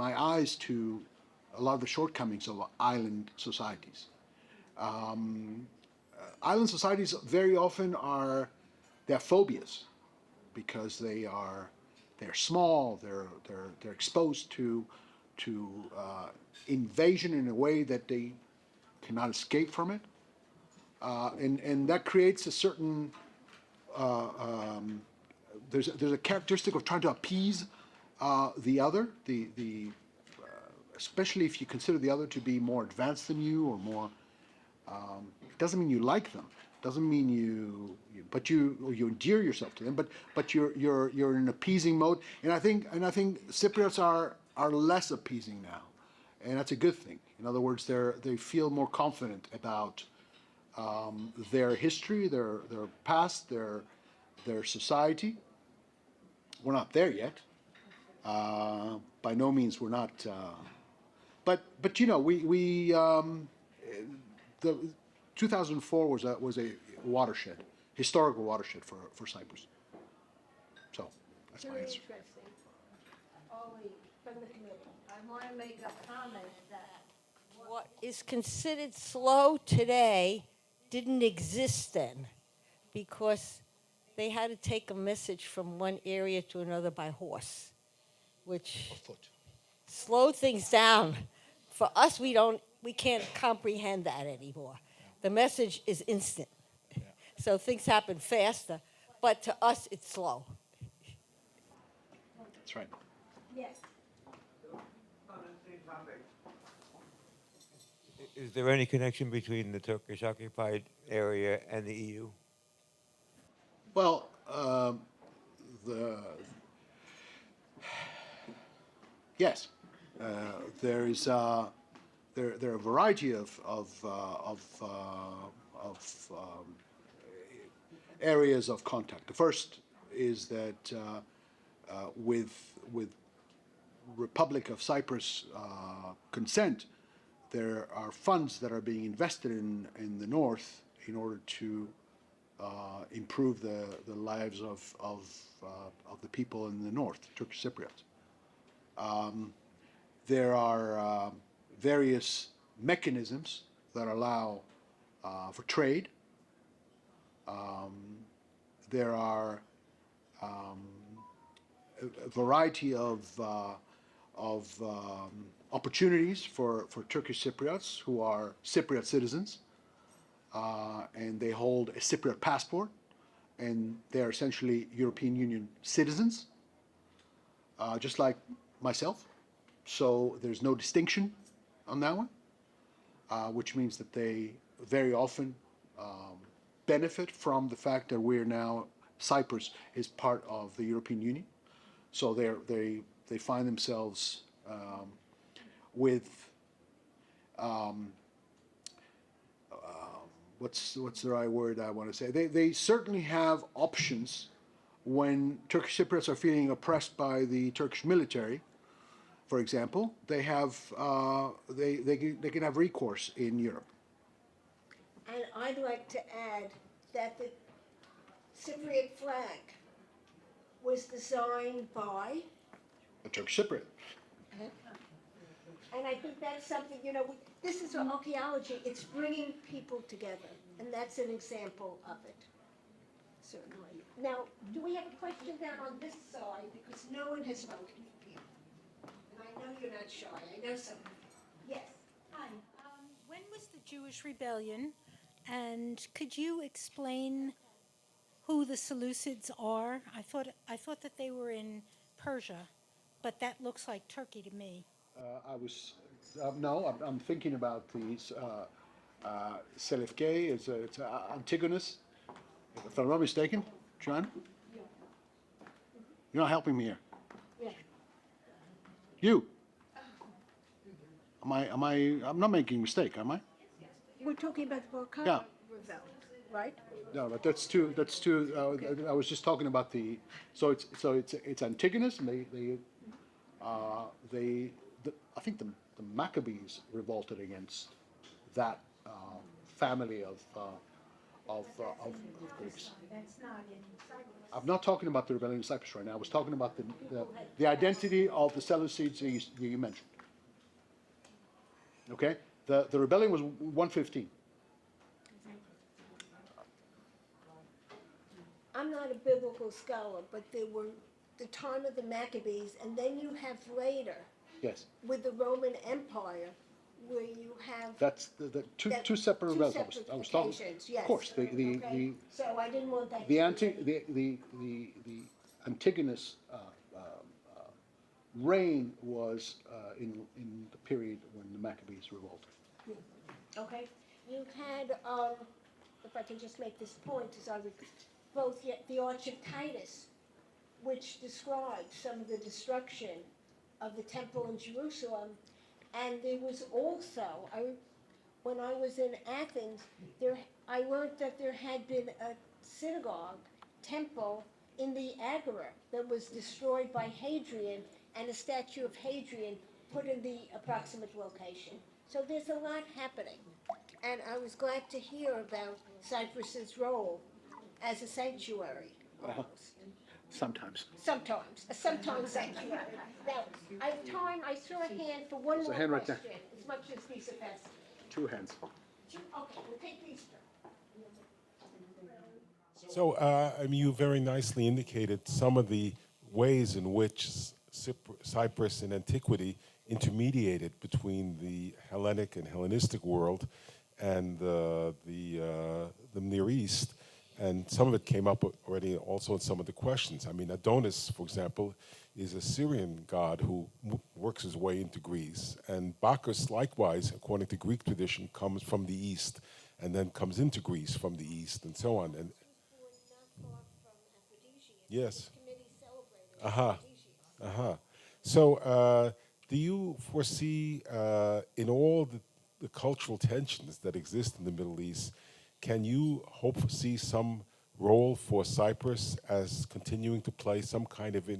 eyes to a lot of the shortcomings of island societies. Island societies very often they're phobias because they're small, they're exposed to invasion in a way that they cannot escape from it, and that creates a certain there's a characteristic of trying to appease the other, especially if you consider the other to be more advanced than you or more. It doesn't mean you like them. Doesn't mean you endear yourself to them. But you're in an appeasing mode. And I think Cypriots are less appeasing now, and that's a good thing. In other words, they feel more confident about their history, their past, their society. We're not there yet. By no means we're not. But you know the 2004 was a watershed, historical watershed for Cyprus. So that's my Very answer. interesting. Ollie, from the committee. I want to make a comment that what is considered slow today didn't exist then, because they had to take a message from one area to another by horse, which Foot. slowed things down. For us, we can't comprehend that anymore. The message is instant. So things happen faster, but to us, it's slow. That's right. Yes. Is there any connection between the Turkish occupied area and the EU? Well, yes, there is there are a variety of areas of contact. The first is that with Republic of Cyprus consent, there are funds that are being invested in the north in order to improve the lives of the people in the north, Turkish Cypriots. There are various mechanisms that allow for trade. There are a variety of opportunities for Turkish Cypriots who are Cypriot citizens, and they hold a Cypriot passport, and they are essentially European Union citizens, just like myself. So there's no distinction on that one, which means that they very often benefit from the fact that we're now, Cyprus is part of the European Union. So they find themselves with what's the right word I want to say? They certainly have options when Turkish Cypriots are feeling oppressed by the Turkish military. For example, they have they can have recourse in Europe. And I'd like to add that the Cypriot flag was designed by, A Turkish Cypriot. and I think that's something, this is archaeology, it's bringing people together, and that's an example of it, certainly. Now, do we have a question down on this side, because no one has spoken here? And I know you're not shy, I know some. Yes. Hi. When was the Jewish rebellion? And could you explain who the Seleucids are? I thought that they were in Persia, but that looks like Turkey to me. No, I'm thinking about the Selefke, it's Antigonus, if I'm not mistaken, John? You're not helping me here. Yeah. You? I'm not making a mistake, am I? We're talking about the Balkan Yeah. rebellion, right? No, but that's too, I was just talking about so it's Antigonus, and I think the Maccabees revolted against that family of Greeks. That's not in Cyprus. I'm not talking about the rebellion in Cyprus right now. I was talking about the identity of the Seleucids that you mentioned. Okay, the rebellion was 115. I'm not a biblical scholar, but there were the time of the Maccabees, and then you have later Yes, with the Roman Empire, where you have that's the two separate two rebellions. separate I was talking. occasions, yes. Of course, Okay? So I didn't want that. the to be- the Antigonus reign was in the period when the Maccabees revolted. Okay, you had, if I can just make this point, as I would, both the Arch of Titus, which describes some of the destruction of the temple in Jerusalem, and there was also, when I was in Athens, I learned that there had been a synagogue, temple in the Agora that was destroyed by Hadrian, and a statue of Hadrian put in the approximate location. So there's a lot happening, and I was glad to hear about Cyprus's role as a sanctuary, almost. Sometimes. Sometimes sanctuary. Now, I have time, I saw a hand for one There's a more hand right there. question, as much as these are fast. Two hands. Okay, we'll take these two. So, you very nicely indicated some of the ways in which Cyprus in antiquity intermediated between the Hellenic and Hellenistic world and the Near East. And some of it came up already also in some of the questions. I mean, Adonis, for example, is a Syrian god who works his way into Greece. And Bacchus, likewise, according to Greek tradition, comes from the east and then comes into Greece from the east and so on. And yes. So, do you foresee, in all the cultural tensions that exist in the Middle East, can you hope to see some role for Cyprus as continuing to play some kind of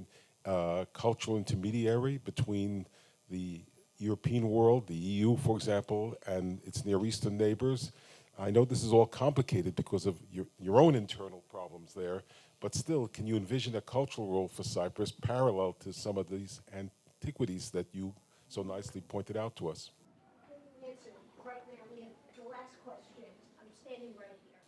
cultural intermediary between the European world, the EU, for example, and its Near Eastern neighbors? I know this is all complicated because of your own internal problems there, but still, can you envision a cultural role for Cyprus parallel to some of these antiquities that you so nicely pointed out to us? Answer right now, we have the last question. I'm standing right here.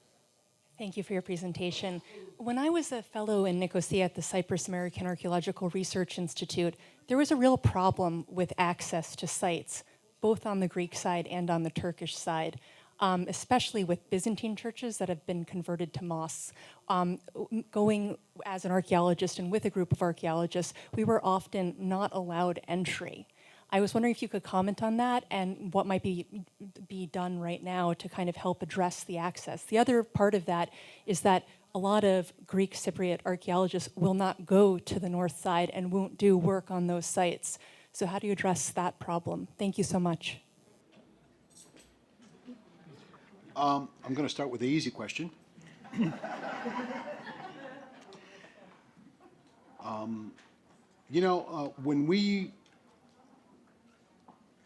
Thank you for your presentation. When I was a fellow in Nicosia at the Cyprus American Archaeological Research Institute, there was a real problem with access to sites, both on the Greek side and on the Turkish side, especially with Byzantine churches that have been converted to mosques. Going as an archaeologist and with a group of archaeologists, we were often not allowed entry. I was wondering if you could comment on that and what might be done right now to kind of help address the access. The other part of that is that a lot of Greek Cypriot archaeologists will not go to the north side and won't do work on those sites. So how do you address that problem? Thank you so much. I'm going to start with the easy question.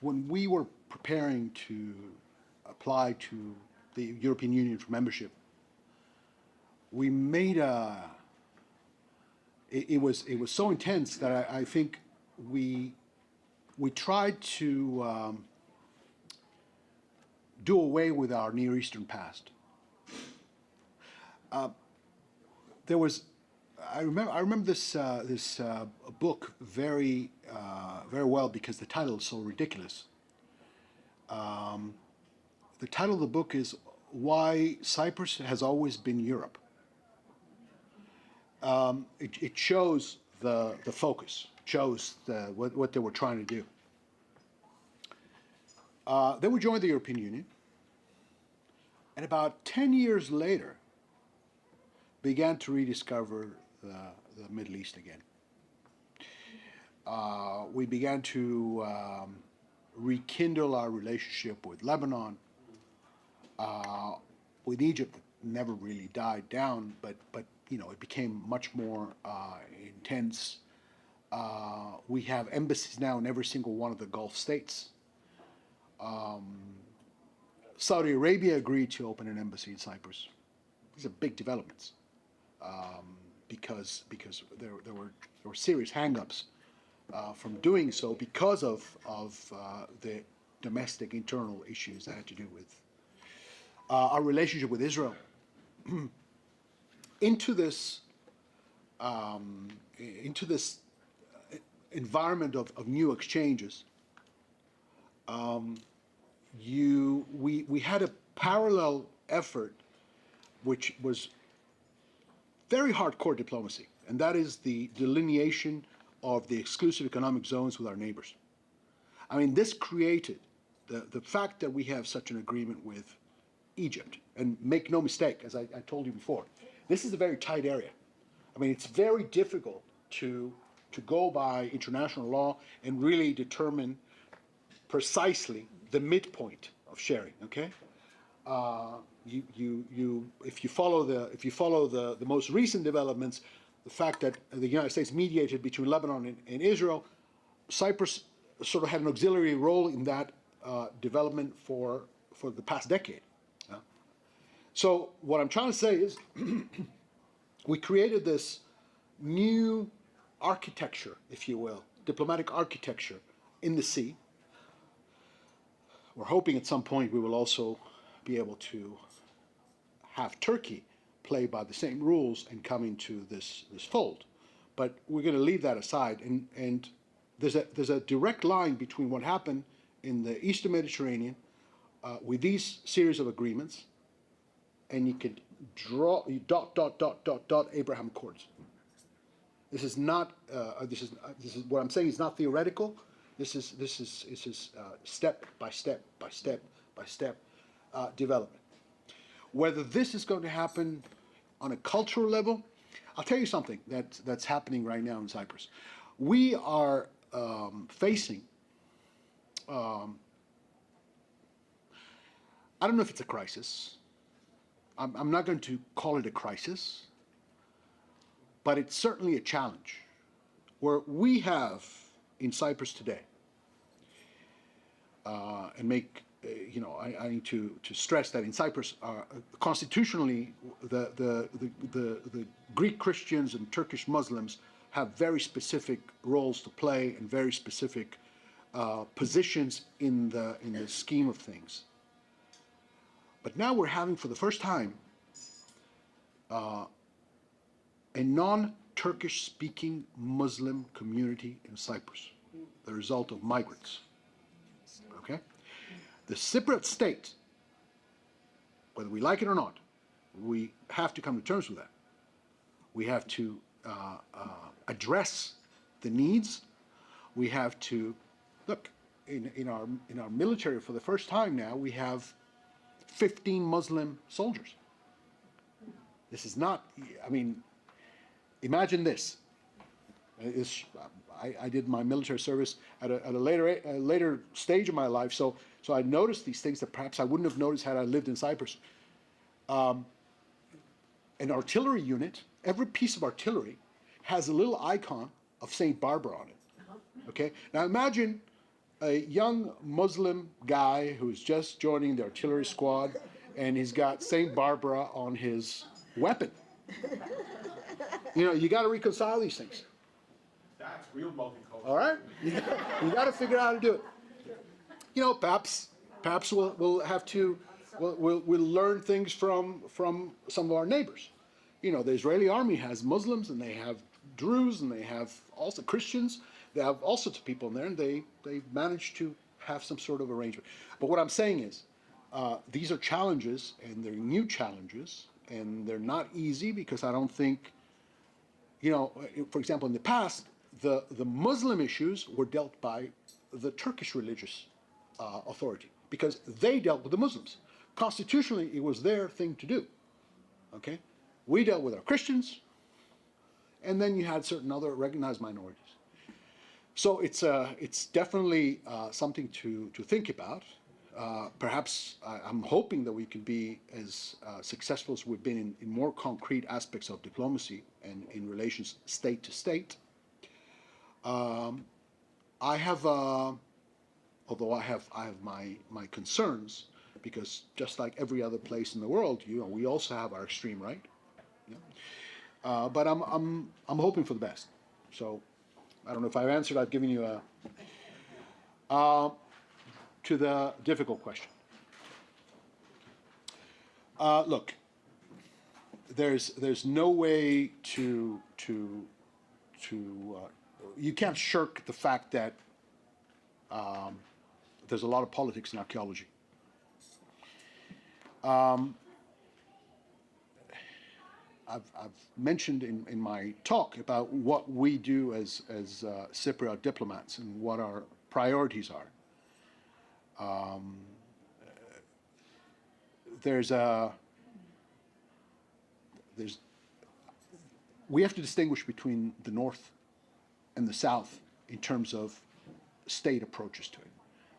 When we were preparing to apply to the European Union for membership, we made it was so intense that I think we tried to do away with our Near Eastern past. I remember this book very well because the title is so ridiculous. The title of the book is "Why Cyprus Has Always Been Europe." It shows the focus, shows what they were trying to do. They would join the European Union, and about 10 years later, began to rediscover the Middle East again. We began to rekindle our relationship with Lebanon, with Egypt. Never really died down, but it became much more intense. We have embassies now in every single one of the Gulf states. Saudi Arabia agreed to open an embassy in Cyprus. These are big developments, because there were serious hang-ups from doing so because of the domestic internal issues that had to do with our relationship with Israel. Into this environment of new exchanges, we had a parallel effort, which was very hardcore diplomacy, and that is the delineation of the exclusive economic zones with our neighbors. I mean, this created the fact that we have such an agreement with Egypt, and make no mistake, as I told you before, this is a very tight area. I mean, it's very difficult to go by international law and really determine precisely the midpoint of sharing. Okay, if you follow the most recent developments, the fact that the United States mediated between Lebanon and Israel, Cyprus sort of had an auxiliary role in that development for the past decade. So what I'm trying to say is, we created this new architecture, if you will, diplomatic architecture in the sea. We're hoping at some point we will also be able to have Turkey play by the same rules and come into this fold. But we're going to leave that aside. And there's a direct line between what happened in the Eastern Mediterranean with these series of agreements, and you could draw Abraham Accords. This is not. This is what I'm saying is not theoretical. This is step by step by step by step development. Whether this is going to happen on a cultural level, I'll tell you something that's happening right now in Cyprus. We are facing. I don't know if it's a crisis. I'm not going to call it a crisis, but it's certainly a challenge, where we have in Cyprus today, and make I need to stress that in Cyprus, constitutionally, the Greek Christians and Turkish Muslims have very specific roles to play and very specific positions in the scheme of things. But now we're having, for the first time, a non-Turkish speaking Muslim community in Cyprus, the result of migrants. Okay? The Cypriot state, whether we like it or not, we have to come to terms with that. We have to address the needs. We have to look in our military. For the first time now, we have 15 Muslim soldiers. This is not. I mean, imagine this. I did my military service at a later stage of my life, so I noticed these things that perhaps I wouldn't have noticed had I lived in Cyprus. An artillery unit, every piece of artillery has a little icon of Saint Barbara on it. Okay, now imagine a young Muslim guy who's just joining the artillery squad, and he's got Saint Barbara on his weapon. You know, you got to reconcile these things. That's real multicultural. All right, you got to figure out how to do it. You know, perhaps we'll have to we'll learn things from some of our neighbors. You know, the Israeli army has Muslims and they have Druze and they have also Christians. They have all sorts of people in there, and they managed to have some sort of arrangement. But what I'm saying is, these are challenges, and they're new challenges, and they're not easy because I don't think, you know, for example, in the past, the Muslim issues were dealt by the Turkish religious authority because they dealt with the Muslims. Constitutionally, it was their thing to do. Okay, we dealt with our Christians, and then you had certain other recognized minorities. So it's definitely something to think about. Perhaps I'm hoping that we can be as successful as we've been in more concrete aspects of diplomacy and in relations state to state. I have, although I have my concerns, because just like every other place in the world, you know, we also have our extreme right. You know? But I'm hoping for the best. So I don't know if I've answered. I've given you a to the difficult question. Look, there's no way to you can't shirk the fact that there's a lot of politics in archaeology. I've mentioned in my talk about what we do as Cypriot diplomats and what our priorities are. We have to distinguish between the North and the South in terms of state approaches to it.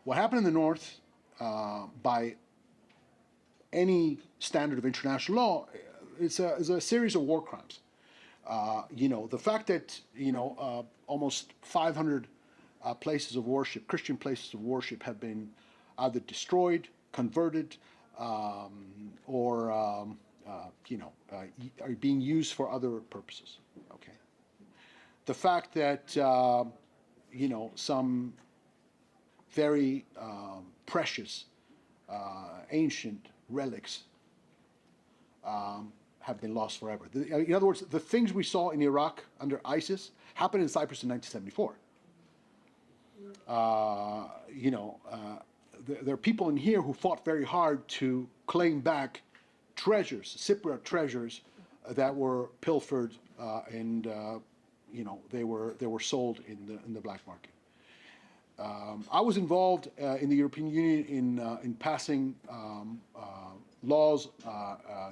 What happened in the North, by any standard of international law, is a series of war crimes. You know, the fact that, you know, almost 500 places of worship, Christian places of worship, have been either destroyed, converted, or you know, are being used for other purposes. Okay. The fact that you know, some very precious ancient relics have been lost forever. In other words, the things we saw in Iraq under ISIS happened in Cyprus in 1974. You know, there are people in here who fought very hard to claim back treasures, Cypriot treasures, that were pilfered and you know, they were sold in the black market. I was involved in the European Union in passing laws,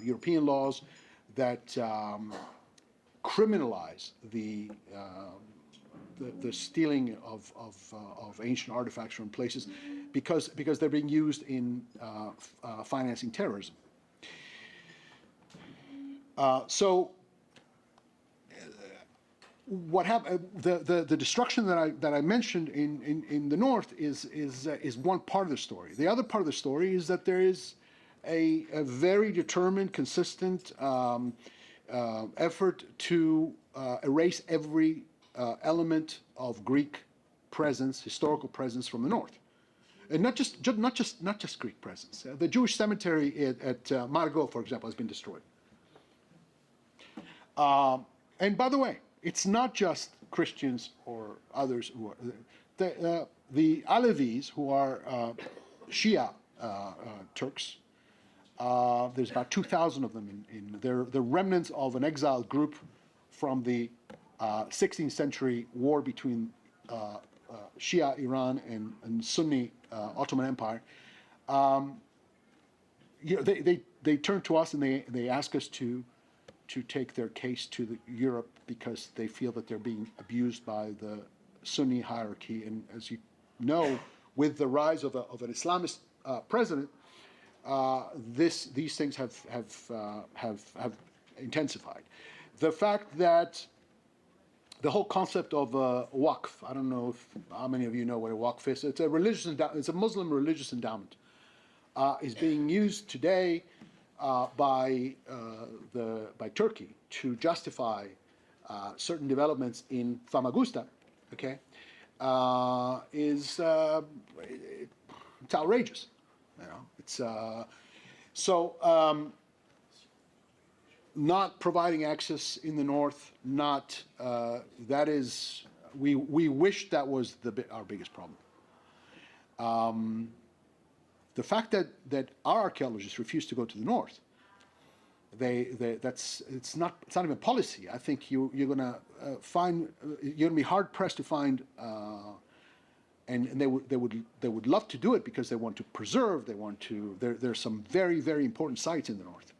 European laws, that criminalize the stealing of ancient artifacts from places, because they're being used in financing terrorism. So what happened? The destruction that I mentioned in the North is one part of the story. The other part of the story is that there is a very determined, consistent effort to erase every element of Greek presence, historical presence from the North, and not just Greek presence. The Jewish cemetery at Margot, for example, has been destroyed. And by the way, it's not just Christians or others who are the Alevis, who are Shia Turks. There's about 2,000 of them they're the remnants of an exiled group from the 16th century war between Shia Iran and Sunni Ottoman Empire. You know, they turn to us and they ask us to take their case to Europe because they feel that they're being abused by the Sunni hierarchy. And as you know, with the rise of an Islamist president, these things have intensified. The fact that the whole concept of waqf, I don't know how many of you know what a waqf is. It's it's a Muslim religious endowment. Is being used today by Turkey to justify certain developments in Famagusta. Okay, it's outrageous. You know, it's not providing access in the north. Not that is we wish that was our biggest problem. The fact that our archaeologists refuse to go to the north, it's not even policy. I think you're gonna be hard pressed to find, and they would love to do it because they want to preserve. There's some very, very important sites in the north,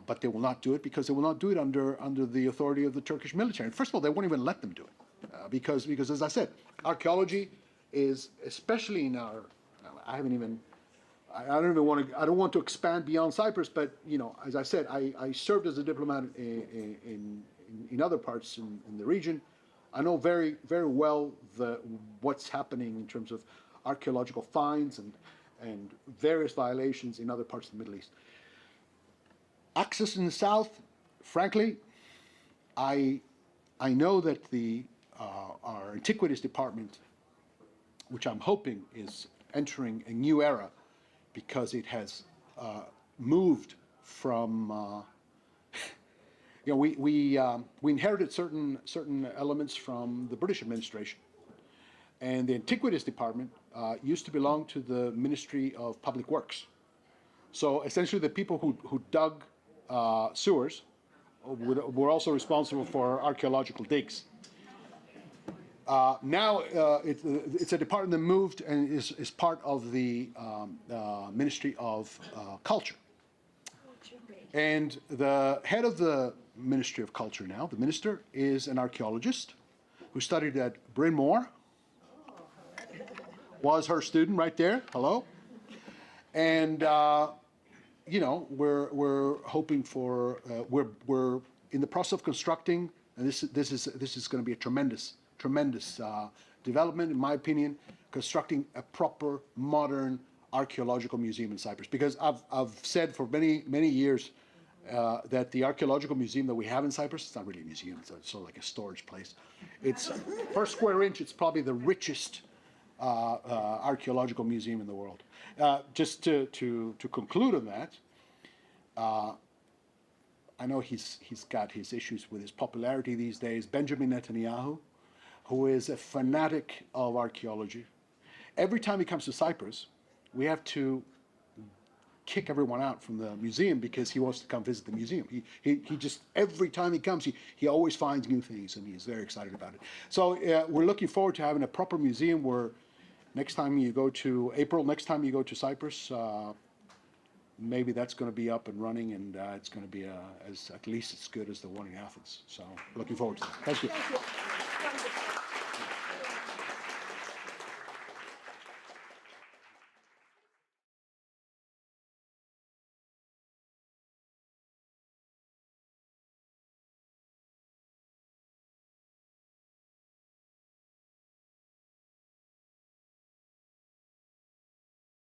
but they will not do it because they will not do it under the authority of the Turkish military. And first of all, they won't even let them do it because as I said, archaeology is, especially in our, I don't want to expand beyond Cyprus, but you know, as I said, I served as a diplomat in other parts in the region. I know very, very well what's happening in terms of archaeological finds and various violations in other parts of the Middle East. Access in the south, frankly, I know that our antiquities department, which I'm hoping is entering a new era because it has moved from you know, we inherited certain elements from the British administration, and the Antiquities Department used to belong to the Ministry of Public Works. So essentially, the people who dug sewers were also responsible for archaeological digs. Now it's a department that moved and is part of the Ministry of Culture. And the head of the Ministry of Culture now, the minister, is an archaeologist who studied at Bryn Mawr. Was her student right there. Hello. And you know, we're hoping for we're in the process of constructing, and this is going to be a tremendous development, in my opinion, constructing a proper modern archaeological museum in Cyprus. Because I've said for many years that the archaeological museum that we have in Cyprus, it's not really a museum, it's sort of like a storage place. It's per square inch, it's probably the richest archaeological museum in the world. Just to conclude on that, I know he's got his issues with his popularity these days. Benjamin Netanyahu, who is a fanatic of archaeology. Every time he comes to Cyprus, we have to kick everyone out from the museum because he wants to come visit the museum. He just, every time he comes, he always finds new things, and he's very excited about it. So we're looking forward to having a proper museum where next time you go to Cyprus, maybe that's going to be up and running, and it's going to be at least as good as the one in Athens. So looking forward to that. Thank you.